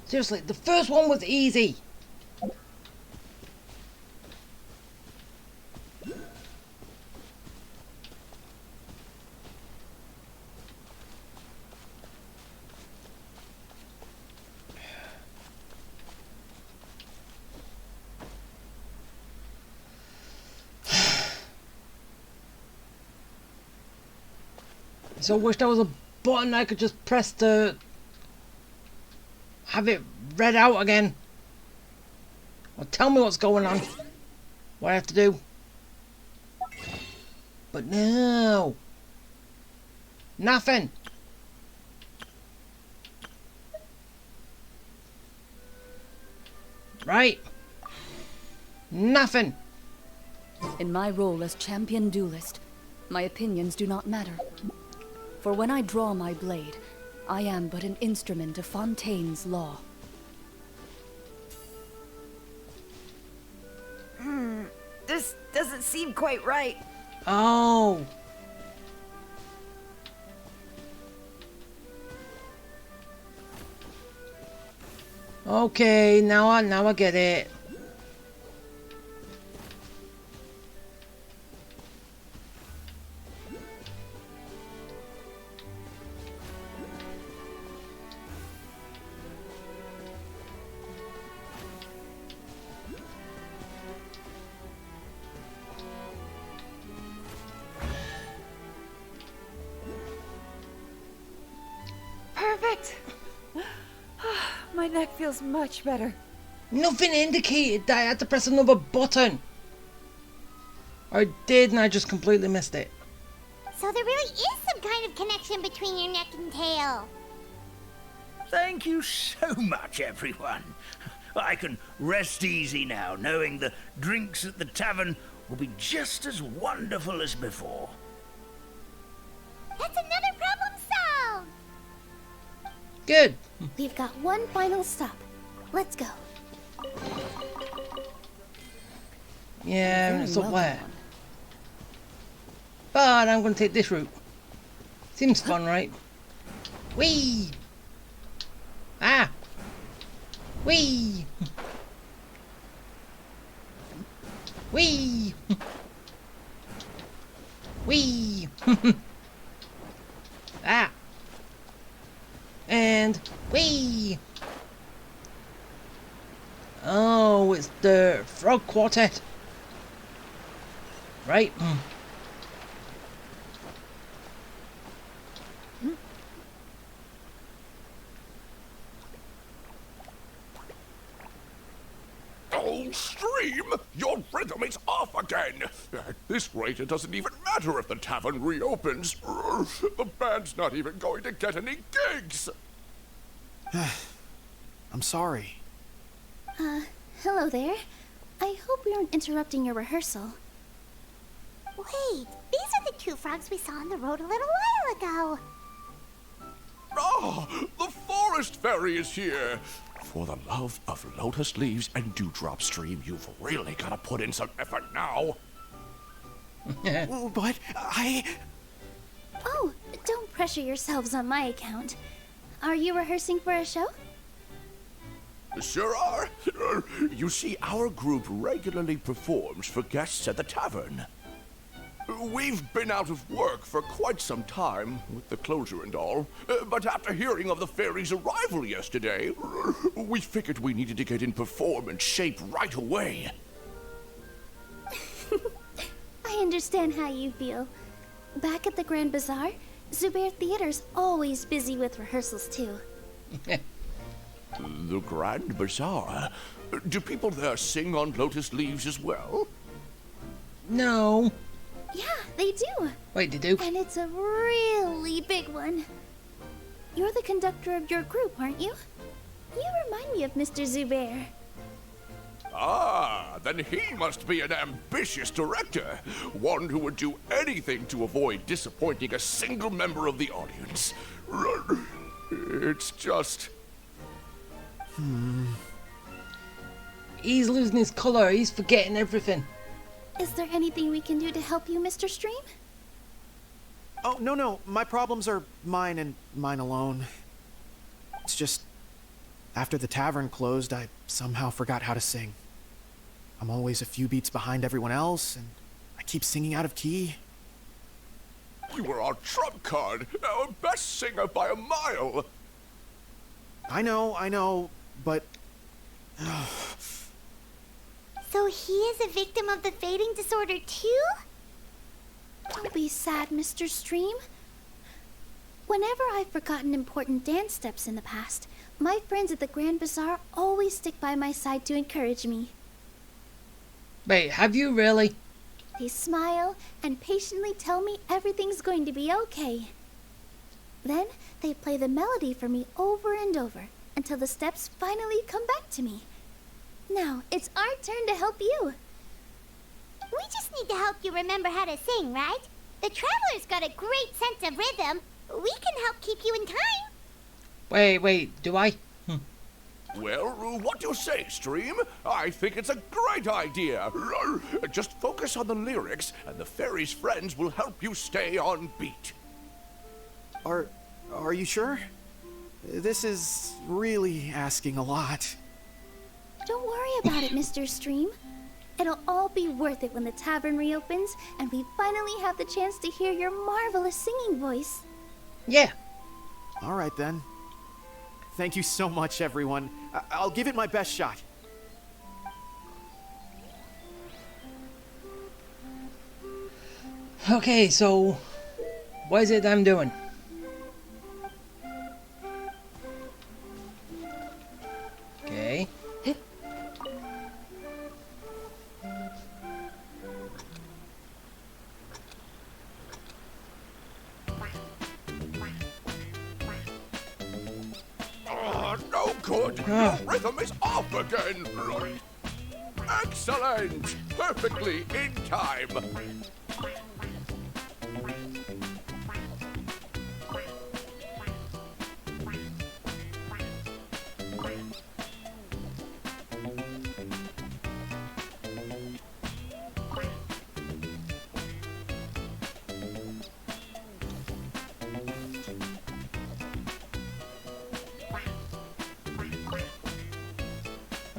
[SPEAKER 2] Seriously, the first one was easy. So I wish there was a button I could just press to have it read out again. Or tell me what's going on. What I have to do. But no. Nothing. Right. Nothing.
[SPEAKER 9] In my role as champion duelist, my opinions do not matter. For when I draw my blade, I am but an instrument of Fontaine's law.
[SPEAKER 10] This doesn't seem quite right.
[SPEAKER 2] Oh. Okay, now I get it.
[SPEAKER 10] Perfect. My neck feels much better.
[SPEAKER 2] Nothing indicated that I had to press another button. I did, and I just completely missed it.
[SPEAKER 1] So there really is some kind of connection between your neck and tail.
[SPEAKER 6] Thank you so much, everyone. I can rest easy now, knowing the drinks at the tavern will be just as wonderful as before.
[SPEAKER 1] That's another problem solved.
[SPEAKER 2] Good.
[SPEAKER 5] We've got one final stop. Let's go.
[SPEAKER 2] Yeah,
[SPEAKER 9] Very
[SPEAKER 2] it's up
[SPEAKER 9] well
[SPEAKER 2] there.
[SPEAKER 9] done.
[SPEAKER 2] But I'm going to take this route. Seems fun, right? Whee! Ah! Whee! Whee! Whee! Ah! And whee! Oh, it's the Frog Quartet. Right?
[SPEAKER 3] Oh, Stream! Your rhythm is off again! At this rate, it doesn't even matter if the tavern reopens. The band's not even going to get any gigs!
[SPEAKER 4] I'm sorry.
[SPEAKER 5] Hello there. I hope we aren't interrupting your rehearsal.
[SPEAKER 1] Wait, these are the two frogs we saw on the road a little while ago.
[SPEAKER 3] Ah, the forest fairy is here! For the love of lotus leaves and dewdrop, Stream, you've really got to put in some effort now.
[SPEAKER 4] But I...
[SPEAKER 5] Oh, don't pressure yourselves on my account. Are you rehearsing for a show?
[SPEAKER 3] Sure are. You see, our group regularly performs for guests at the tavern. We've been out of work for quite some time, with the closure and all, but after hearing of the fairy's arrival yesterday, we figured we needed to get in performance shape right away.
[SPEAKER 5] I understand how you feel. Back at the Grand Bazaar, Zubair Theater's always busy with rehearsals too.
[SPEAKER 3] The Grand Bazaar? Do people there sing on lotus leaves as well?
[SPEAKER 2] No.
[SPEAKER 5] Yeah, they do.
[SPEAKER 2] Wait, they do?
[SPEAKER 5] And it's a really big one. You're the conductor of your group, aren't you? You remind me of Mr. Zubair.
[SPEAKER 3] Ah, then he must be an ambitious director. One who would do anything to avoid disappointing a single member of the audience. It's just...
[SPEAKER 2] He's losing his colour. He's forgetting everything.
[SPEAKER 5] Is there anything we can do to help you, Mr. Stream?
[SPEAKER 4] Oh, no. My problems are mine and mine alone. It's just... after the tavern closed, I somehow forgot how to sing. I'm always a few beats behind everyone else, and I keep singing out of key.
[SPEAKER 3] You were our trump card, our best singer by a mile.
[SPEAKER 4] I know, but...
[SPEAKER 1] So he is a victim of the fading disorder too?
[SPEAKER 5] Don't be sad, Mr. Stream. Whenever I've forgotten important dance steps in the past, my friends at the Grand Bazaar always stick by my side to encourage me.
[SPEAKER 2] Wait, have you really?
[SPEAKER 5] They smile and patiently tell me everything's going to be okay. Then they play the melody for me over and over until the steps finally come back to me. Now it's our turn to help you.
[SPEAKER 1] We just need to help you remember how to sing, right? The Traveler's got a great sense of rhythm. We can help keep you in time.
[SPEAKER 2] Wait, do I?
[SPEAKER 3] Well, what do you say, Stream? I think it's a great idea. Just focus on the lyrics, and the fairy's friends will help you stay on beat.
[SPEAKER 4] Are you sure? This is really asking a lot.
[SPEAKER 5] Don't worry about it, Mr. Stream. It'll all be worth it when the tavern reopens and we finally have the chance to hear your marvelous singing voice.
[SPEAKER 2] Yeah.
[SPEAKER 4] All right, then. Thank you so much, everyone. I'll give it my best shot.
[SPEAKER 2] Okay, so what is it I'm doing? Okay.
[SPEAKER 3] No good. Your rhythm is off again. Excellent. Perfectly in time.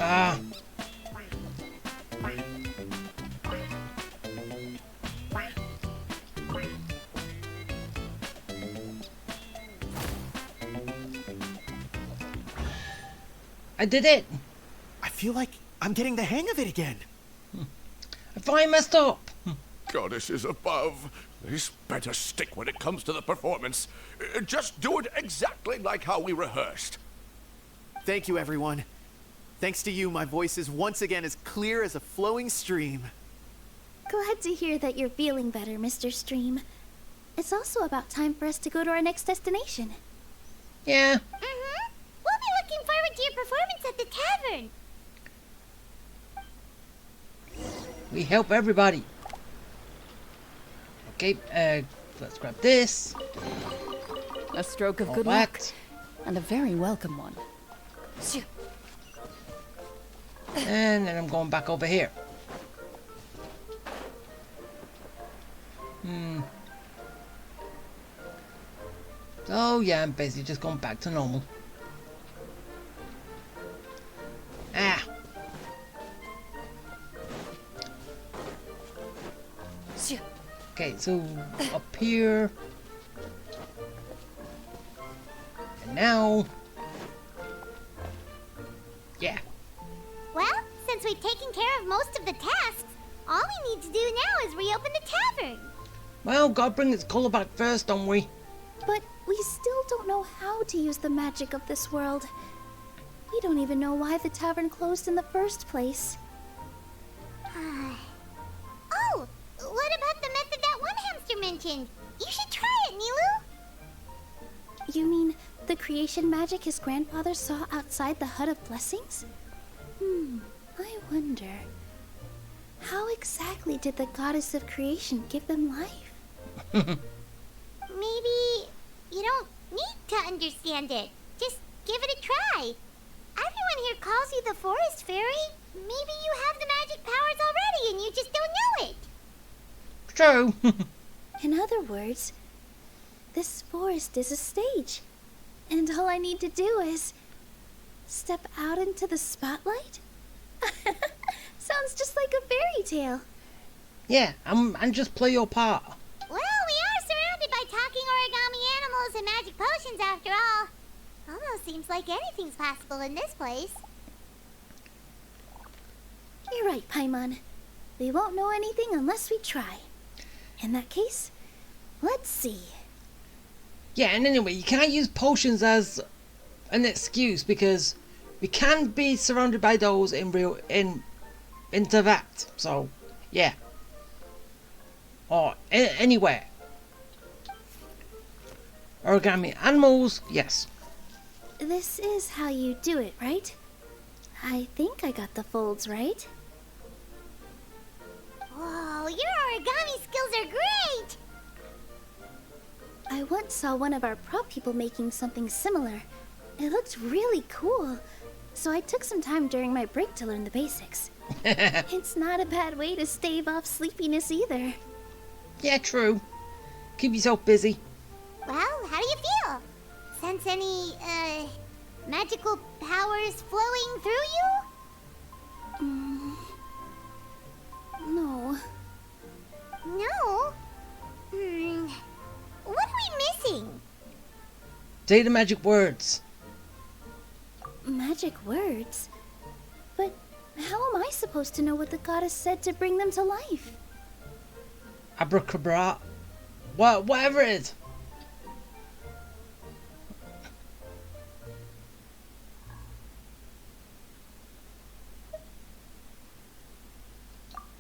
[SPEAKER 2] Ah. I did it!
[SPEAKER 4] I feel like I'm getting the hang of it again.
[SPEAKER 2] I finally messed up!
[SPEAKER 3] Goddesses above. This better stick when it comes to the performance. Just do it exactly like how we rehearsed.
[SPEAKER 4] Thank you, everyone. Thanks to you, my voice is once again as clear as a flowing stream.
[SPEAKER 5] Glad to hear that you're feeling better, Mr. Stream. It's also about time for us to go to our next destination.
[SPEAKER 2] Yeah.
[SPEAKER 1] Mm-hmm. We'll be looking forward to your performance at the tavern.
[SPEAKER 2] We help everybody. Okay, let's grab this.
[SPEAKER 9] A stroke of
[SPEAKER 2] All
[SPEAKER 9] good
[SPEAKER 2] that.
[SPEAKER 9] luck, and a very welcome one.
[SPEAKER 2] And then I'm going back over here. So yeah, I'm basically just going back to normal. Ah. Okay, so up here. And now. Yeah.
[SPEAKER 1] Well, since we've taken care of most of the tasks, all we need to do now is reopen the tavern.
[SPEAKER 2] Well, gotta bring its colour back first, don't we?
[SPEAKER 5] But we still don't know how to use the magic of this world. We don't even know why the tavern closed in the first place.
[SPEAKER 1] Oh, what about the method that one hamster mentioned? You should try it, Nilu.
[SPEAKER 5] You mean the creation magic his grandfather saw outside the Hut of Blessings? I wonder. How exactly did the goddess of creation give them life?
[SPEAKER 1] Maybe you don't need to understand it. Just give it a try. Everyone here calls you the Forest Fairy. Maybe you have the magic powers already and you just don't know it.
[SPEAKER 2] True.
[SPEAKER 5] In other words, this forest is a stage. And all I need to do is step out into the spotlight? Sounds just like a fairy tale.
[SPEAKER 2] Yeah, and just play your part.
[SPEAKER 1] Well, we are surrounded by talking origami animals and magic potions after all. Almost seems like anything's possible in this place.
[SPEAKER 5] You're right, Paimon. We won't know anything unless we try. In that case, let's see.
[SPEAKER 2] Yeah, and anyway, you can't use potions as an excuse because we can be surrounded by those in Intervact. So, yeah. Or anywhere. Origami animals, yes.
[SPEAKER 5] This is how you do it, right? I think I got the folds right.
[SPEAKER 1] Whoa, your origami skills are great!
[SPEAKER 5] I once saw one of our prop people making something similar. It looked really cool. So I took some time during my break to learn the basics. It's not a bad way to stave off sleepiness either.
[SPEAKER 2] Yeah, true. Keep yourself busy.
[SPEAKER 1] Well, how do you feel? Sense any, magical powers flowing through you?
[SPEAKER 5] No.
[SPEAKER 1] No? What are we missing?
[SPEAKER 2] Say the magic words.
[SPEAKER 5] Magic words? But how am I supposed to know what the goddess said to bring them to life?
[SPEAKER 2] Abracadabra. Whatever it is.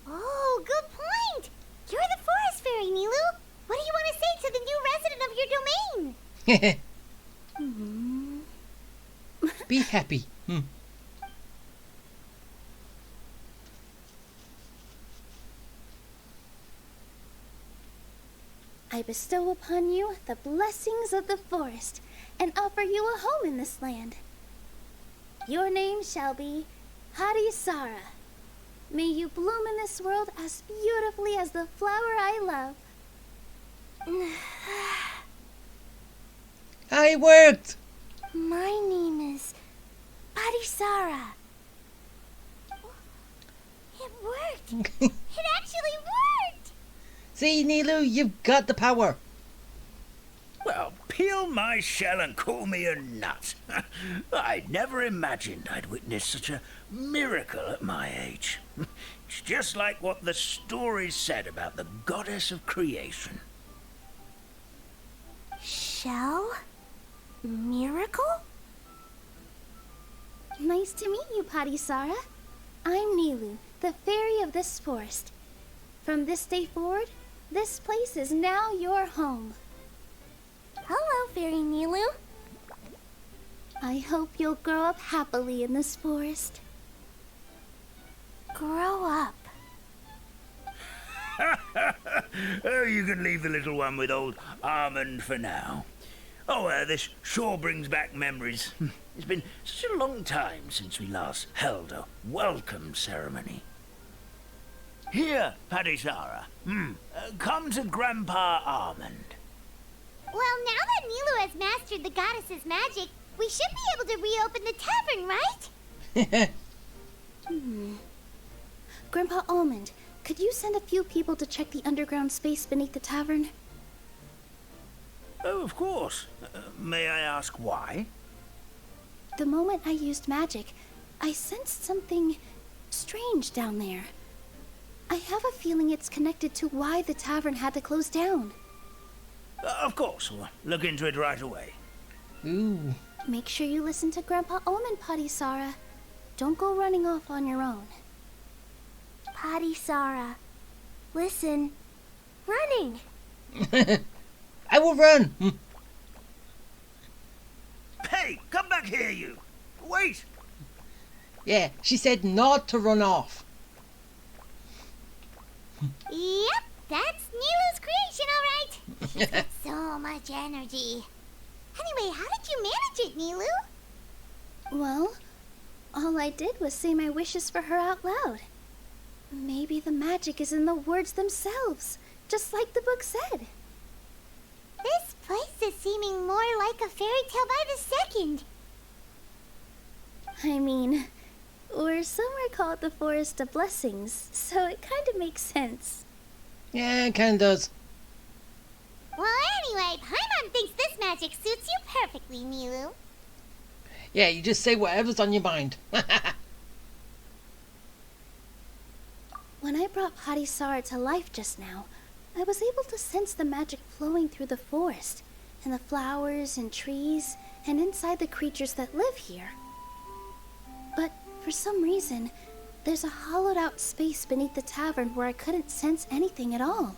[SPEAKER 1] Oh, good point! You're the Forest Fairy, Nilu! What do you want to say to the new resident of your domain?
[SPEAKER 2] Be happy.
[SPEAKER 5] I bestow upon you the blessings of the forest and offer you a home in this land. Your name shall be Harisara. May you bloom in this world as beautifully as the flower I love.
[SPEAKER 2] It worked.
[SPEAKER 1] My name is Harisara. It worked! It actually worked!
[SPEAKER 2] See, Nilu, you've got the power.
[SPEAKER 6] Well, peel my shell and call me a nut. I'd never imagined I'd witness such a miracle at my age. It's just like what the stories said about the goddess of creation.
[SPEAKER 1] Shell? Miracle?
[SPEAKER 5] Nice to meet you, Parisara. I'm Nilu, the fairy of this forest. From this day forward, this place is now your home.
[SPEAKER 1] Hello, Fairy Nilu.
[SPEAKER 5] I hope you'll grow up happily in this forest.
[SPEAKER 1] Grow up.
[SPEAKER 6] Oh, you can leave the little one with old Armand for now. Oh, this sure brings back memories. It's been such a long time since we last held a welcome ceremony. Here, Padisara. Come to Grandpa Almond.
[SPEAKER 1] Well, now that Nilu has mastered the goddess's magic, we should be able to reopen the tavern, right?
[SPEAKER 5] Grandpa Almond, could you send a few people to check the underground space beneath the tavern?
[SPEAKER 6] Oh, of course. May I ask why?
[SPEAKER 5] The moment I used magic, I sensed something strange down there. I have a feeling it's connected to why the tavern had to close down.
[SPEAKER 6] Of course. We'll look into it right away.
[SPEAKER 2] Ooh.
[SPEAKER 5] Make sure you listen to Grandpa Almond, Padisara. Don't go running off on your own. Padisara, listen. Running!
[SPEAKER 2] I will run!
[SPEAKER 6] Hey, come back here, you! Wait!
[SPEAKER 2] Yeah, she said not to run off.
[SPEAKER 1] Yep, that's Nilu's creation, all right. She's got so much energy. Anyway, how did you manage it, Nilu?
[SPEAKER 5] Well, all I did was say my wishes for her out loud. Maybe the magic is in the words themselves, just like the book said.
[SPEAKER 1] This place is seeming more like a fairy tale by the second.
[SPEAKER 5] I mean, or somewhere called the Forest of Blessings, so it kind of makes sense.
[SPEAKER 2] Yeah, it kinda does.
[SPEAKER 1] Well, anyway, Paimon thinks this magic suits you perfectly, Nilu.
[SPEAKER 2] Yeah, you just say whatever's on your mind.
[SPEAKER 5] When I brought Padisara to life just now, I was able to sense the magic flowing through the forest, and the flowers and trees, and inside the creatures that live here. But for some reason, there's a hollowed out space beneath the tavern where I couldn't sense anything at all.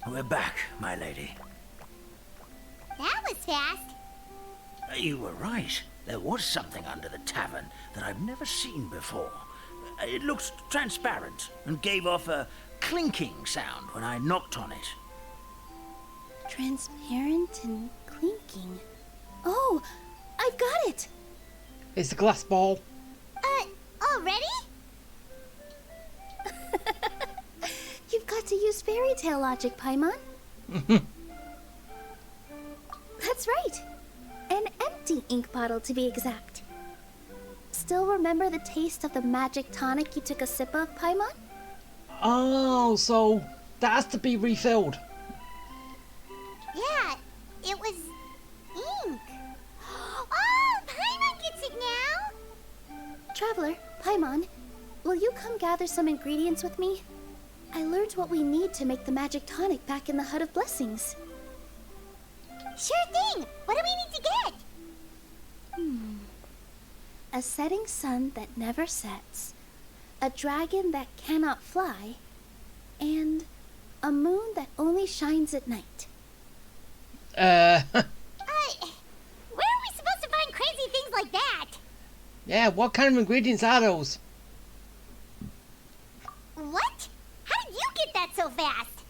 [SPEAKER 6] We're back, my lady.
[SPEAKER 1] That was fast.
[SPEAKER 6] You were right. There was something under the tavern that I've never seen before. It looked transparent and gave off a clinking sound when I knocked on it.
[SPEAKER 5] Transparent and clinking. Oh, I've got it!
[SPEAKER 2] It's a glass ball.
[SPEAKER 1] Already?
[SPEAKER 5] You've got to use fairy tale logic, Paimon. That's right. An empty ink bottle, to be exact. Still remember the taste of the magic tonic you took a sip of, Paimon?
[SPEAKER 2] Oh, so that has to be refilled.
[SPEAKER 1] Yeah, it was ink. Oh, Paimon gets it now.
[SPEAKER 5] Traveler, Paimon, will you come gather some ingredients with me? I learned what we need to make the magic tonic back in the Hut of Blessings.
[SPEAKER 1] Sure thing. What do we need to get?
[SPEAKER 5] A setting sun that never sets, a dragon that cannot fly, and a moon that only shines at night.
[SPEAKER 1] Where are we supposed to find crazy things like that?
[SPEAKER 2] Yeah, what kind of ingredients are those?
[SPEAKER 1] What? How did you get that so fast?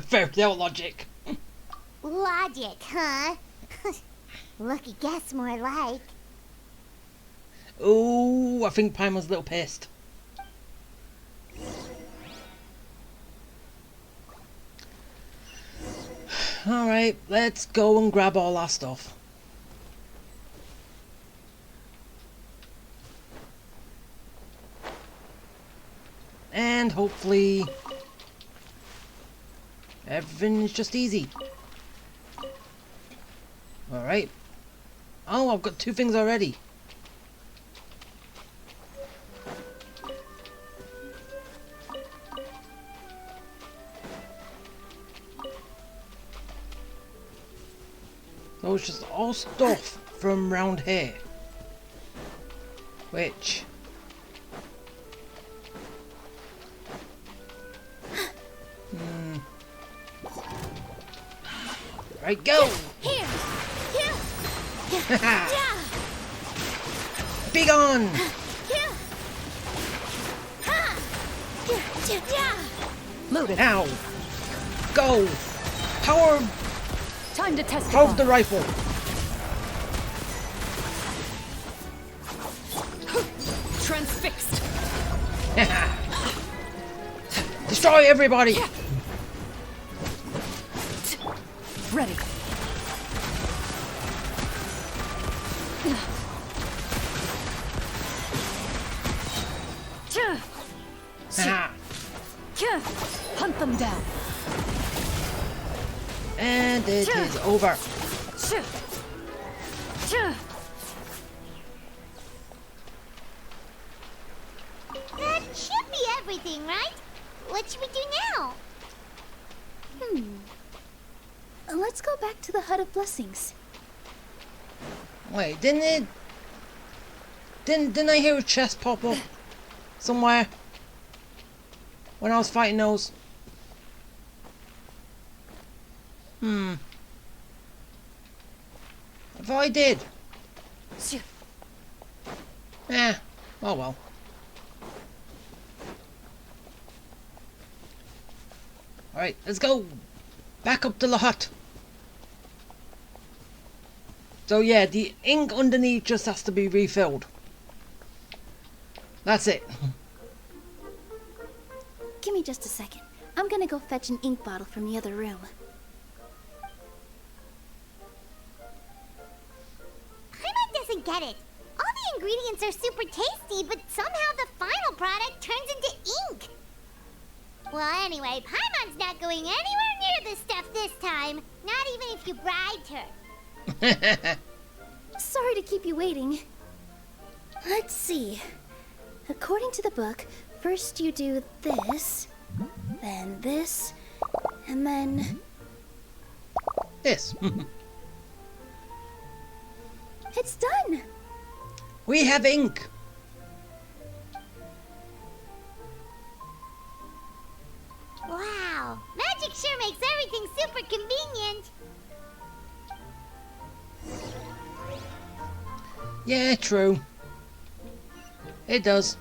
[SPEAKER 2] Fairy tale logic.
[SPEAKER 1] Logic, huh? Lucky guess, more like.
[SPEAKER 2] Ooh, I think Paimon's a little pissed. Alright, let's go and grab all our stuff. And hopefully everything is just easy. Alright. Oh, I've got 2 things already. So it's just all stuff from round here. Which... Right, go!
[SPEAKER 5] Here! Here!
[SPEAKER 2] Haha! Be gone!
[SPEAKER 9] Load it.
[SPEAKER 2] Now! Go! Power
[SPEAKER 9] Time to test
[SPEAKER 2] of the rifle!
[SPEAKER 9] transfixed.
[SPEAKER 2] Destroy everybody!
[SPEAKER 9] Ready.
[SPEAKER 2] Ah.
[SPEAKER 9] Hunt them down.
[SPEAKER 2] And it is over.
[SPEAKER 1] That should be everything, right? What should we do now?
[SPEAKER 5] Let's go back to the Hut of Blessings.
[SPEAKER 2] Wait, didn't I hear a chest pop up somewhere when I was fighting those? If I did. Oh well. Alright, let's go back up to the hut. So yeah, the ink underneath just has to be refilled. That's it.
[SPEAKER 5] Give me just a second. I'm gonna go fetch an ink bottle from the other room.
[SPEAKER 1] Paimon doesn't get it. All the ingredients are super tasty, but somehow the final product turns into ink. Well, anyway, Paimon's not going anywhere near this stuff this time. Not even if you bribed her.
[SPEAKER 5] Sorry to keep you waiting. Let's see. According to the book, first you do this, then this, and then...
[SPEAKER 2] This.
[SPEAKER 5] It's done!
[SPEAKER 2] We have ink.
[SPEAKER 1] Wow, magic sure makes everything super convenient.
[SPEAKER 2] Yeah, true. It does.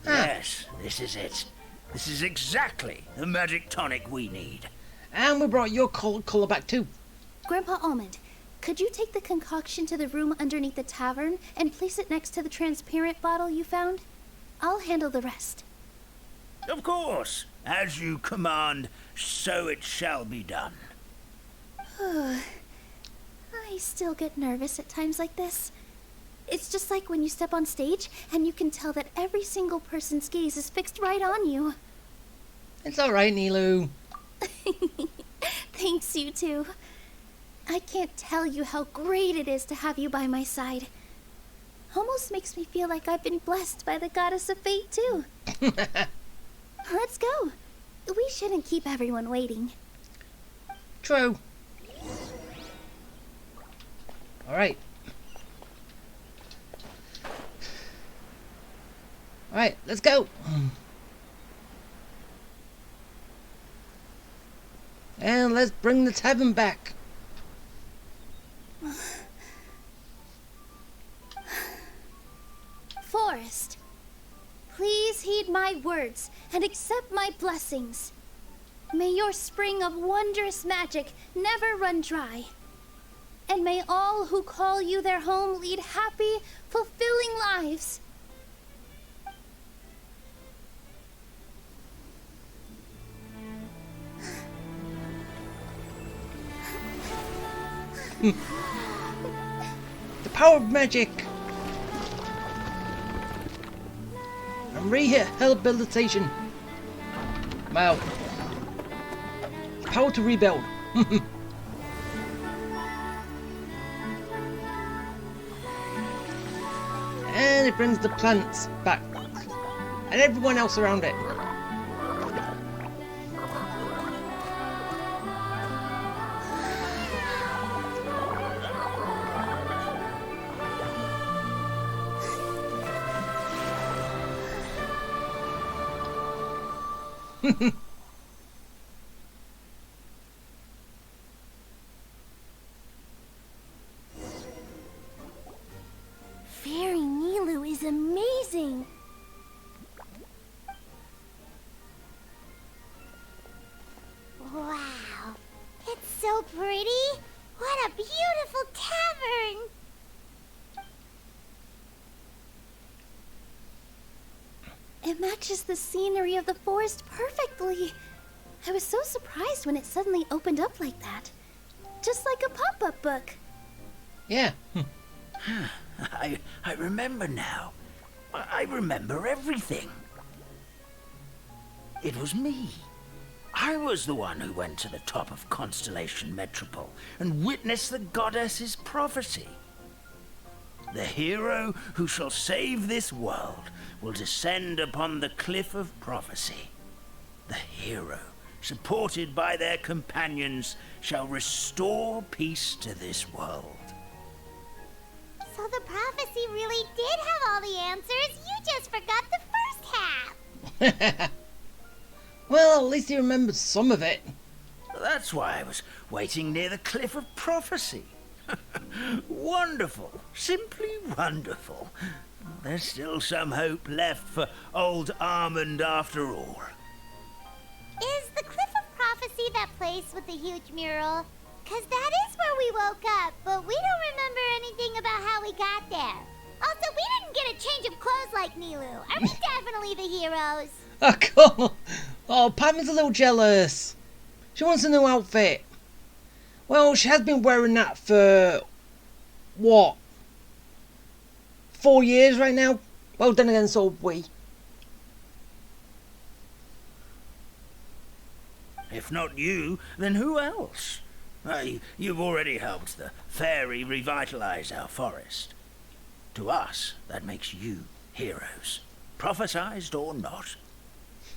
[SPEAKER 6] Yes, this is it. This is exactly the magic tonic we need.
[SPEAKER 2] And we brought your colour back too.
[SPEAKER 5] Grandpa Almond, could you take the concoction to the room underneath the tavern and place it next to the transparent bottle you found? I'll handle the rest.
[SPEAKER 6] Of course. As you command, so it shall be done.
[SPEAKER 5] I still get nervous at times like this. It's just like when you step on stage and you can tell that every single person's gaze is fixed right on you.
[SPEAKER 2] It's alright, Nilu.
[SPEAKER 5] Thanks, you two. I can't tell you how great it is to have you by my side. Almost makes me feel like I've been blessed by the goddess of fate, too. Let's go. We shouldn't keep everyone waiting.
[SPEAKER 2] True. Alright. Alright, let's go. And let's bring the tavern back.
[SPEAKER 5] Forest, please heed my words and accept my blessings. May your spring of wondrous magic never run dry. And may all who call you their home lead happy, fulfilling lives.
[SPEAKER 2] The power of magic. And rehabilitation. Wow. The power to rebuild. And it brings the plants back. And everyone else around it.
[SPEAKER 1] Fairy Nilu is amazing.
[SPEAKER 5] It matches the scenery of the forest perfectly. I was so surprised when it suddenly opened up like that. Just like a pop-up book.
[SPEAKER 2] Yeah.
[SPEAKER 6] I remember now. I remember everything. It was me. I was the one who went to the top of Constellation Metropole and witnessed the goddess's prophecy. The hero who shall save this world will descend upon the cliff of prophecy. The hero, supported by their companions, shall restore peace to this world.
[SPEAKER 1] So the prophecy really did have all the answers. You just forgot the first half.
[SPEAKER 2] Well, at least he remembered some of it.
[SPEAKER 6] That's why I was waiting near the cliff of prophecy. Wonderful. Simply wonderful. There's still some hope left for old Armand after all.
[SPEAKER 1] Is the Cliff of Prophecy that place with the huge mural? 'Cause that is where we woke up, but we don't remember anything about how we got there. Also, we didn't get a change of clothes like Nilu. Are we definitely the heroes?
[SPEAKER 2] Oh, cool. Oh, Padma's a little jealous. She wants a new outfit. Well, she has been wearing that for, what, 4 years right now? Well, then again, so have we.
[SPEAKER 6] If not you, then who else? You've already helped the fairy revitalize our forest. To us, that makes you heroes, prophesized or not.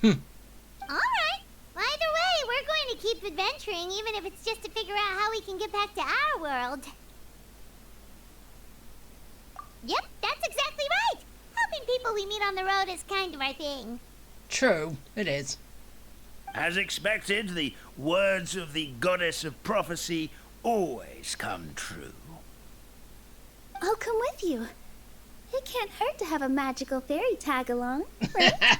[SPEAKER 1] Alright. Either way, we're going to keep adventuring, even if it's just to figure out how we can get back to our world. Yep, that's exactly right. Helping people we meet on the road is kind of our thing.
[SPEAKER 2] True, it is.
[SPEAKER 6] As expected, the words of the goddess of prophecy always come true.
[SPEAKER 5] I'll come with you. It can't hurt to have a magical fairy tag along, right?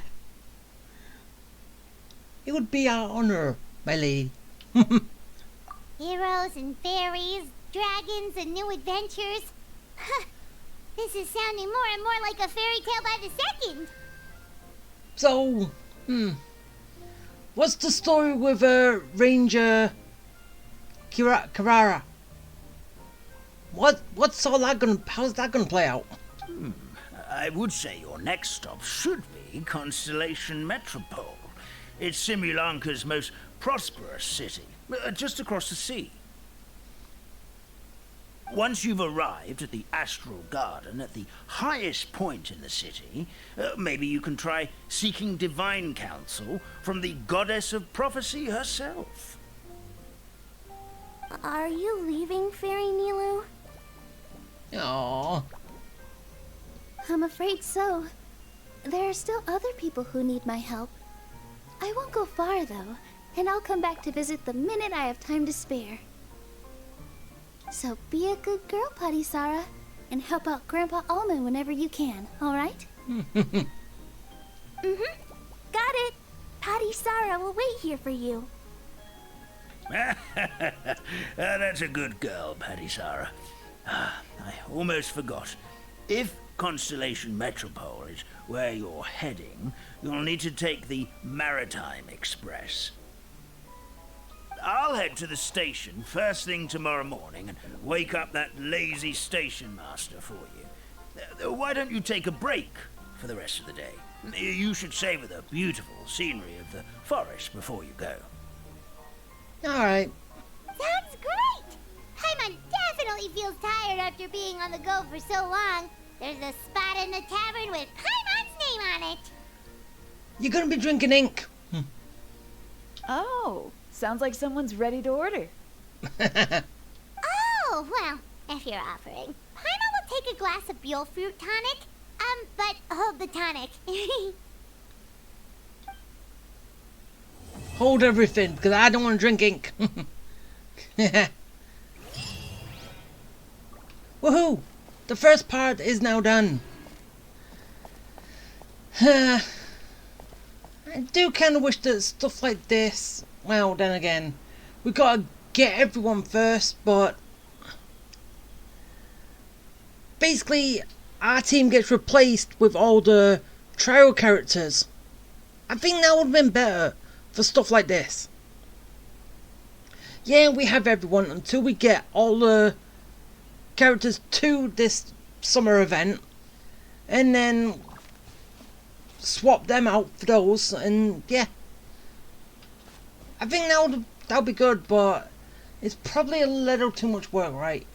[SPEAKER 2] It would be our honor, my lady.
[SPEAKER 1] Heroes and fairies, dragons and new adventures. This is sounding more and more like a fairy tale by the second.
[SPEAKER 2] So, what's the story with Ranger Carrara? What's all that gonna? How's that gonna play out?
[SPEAKER 6] I would say your next stop should be Constellation Metropole. It's Simulanka's most prosperous city, just across the sea. Once you've arrived at the Astral Garden at the highest point in the city, maybe you can try seeking divine counsel from the goddess of prophecy herself.
[SPEAKER 5] Are you leaving, Fairy Nilu?
[SPEAKER 2] Aww.
[SPEAKER 5] I'm afraid so. There are still other people who need my help. I won't go far, though, and I'll come back to visit the minute I have time to spare. So be a good girl, Padisara, and help out Grandpa Almond whenever you can, all right? Got it. Padisara will wait here for you.
[SPEAKER 6] That's a good girl, Padisara. I almost forgot. If Constellation Metropole is where you're heading, you'll need to take the Maritime Express. I'll head to the station first thing tomorrow morning and wake up that lazy station master for you. Why don't you take a break for the rest of the day? You should savor the beautiful scenery of the forest before you go.
[SPEAKER 2] Alright.
[SPEAKER 1] Sounds great! Paimon definitely feels tired after being on the go for so long. There's a spot in the tavern with Paimon's name on it.
[SPEAKER 2] You're gonna be drinking ink.
[SPEAKER 10] Oh, sounds like someone's ready to order.
[SPEAKER 1] Oh, well, if you're offering. Paimon will take a glass of Buell fruit tonic. But hold the tonic.
[SPEAKER 2] Hold everything, because I don't want to drink ink. Woohoo! The first part is now done. I do kind of wish that stuff like this, well, then again, we gotta get everyone first, but basically our team gets replaced with all the trial characters. I think that would have been better for stuff like this. Yeah, we have everyone until we get all the characters to this summer event, and then swap them out for those, and yeah. I think that would be good, but it's probably a little too much work, right?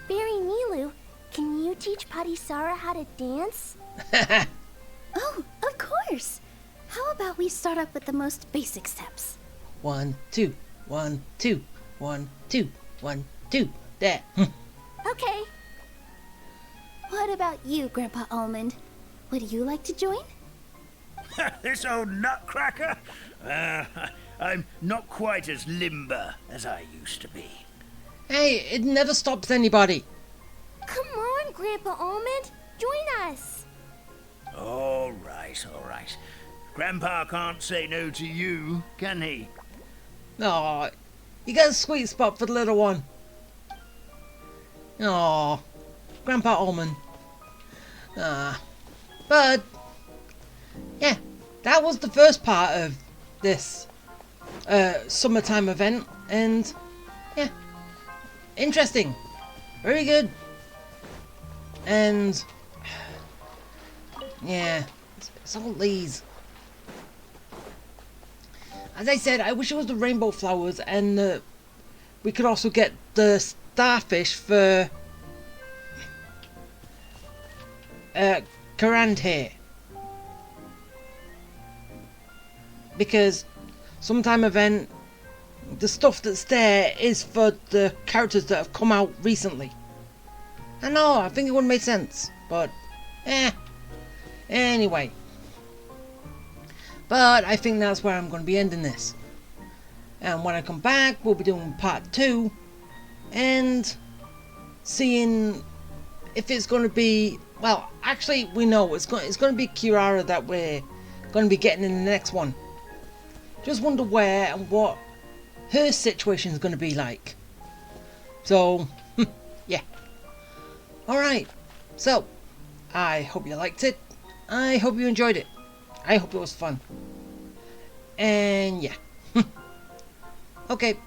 [SPEAKER 1] Barry Nilu, can you teach Patisara how to dance?
[SPEAKER 5] Oh, of course. How about we start up with the most basic steps?
[SPEAKER 2] 1, 2, 1, 2, 1, 2, 1, 2. There.
[SPEAKER 1] Okay.
[SPEAKER 5] What about you, Grandpa Almond? Would you like to join?
[SPEAKER 6] This old nutcracker? I'm not quite as limber as I used to be.
[SPEAKER 2] Hey, it never stops anybody.
[SPEAKER 1] Come on, Grandpa Almond. Join us.
[SPEAKER 6] All right, all right. Grandpa can't say no to you, can he?
[SPEAKER 2] Aw, you got a sweet spot for the little one. Aw, Grandpa Almond. But, yeah, that was the first part of this summertime event, and yeah, interesting, very good, and yeah, it's all these. As I said, I wish it was the rainbow flowers, and we could also get the starfish for Karand here, because sometime event, the stuff that's there is for the characters that have come out recently. I know, I think it would make sense, but anyway. But I think that's where I'm going to be ending this. And when I come back, we'll be doing part 2 and seeing if it's going to be, well, actually we know it's going to be Kirara that we're going to be getting in the next one. Just wonder where and what her situation is going to be like. So, yeah. Alright, so I hope you liked it. I hope you enjoyed it. I hope it was fun. And yeah. Okay,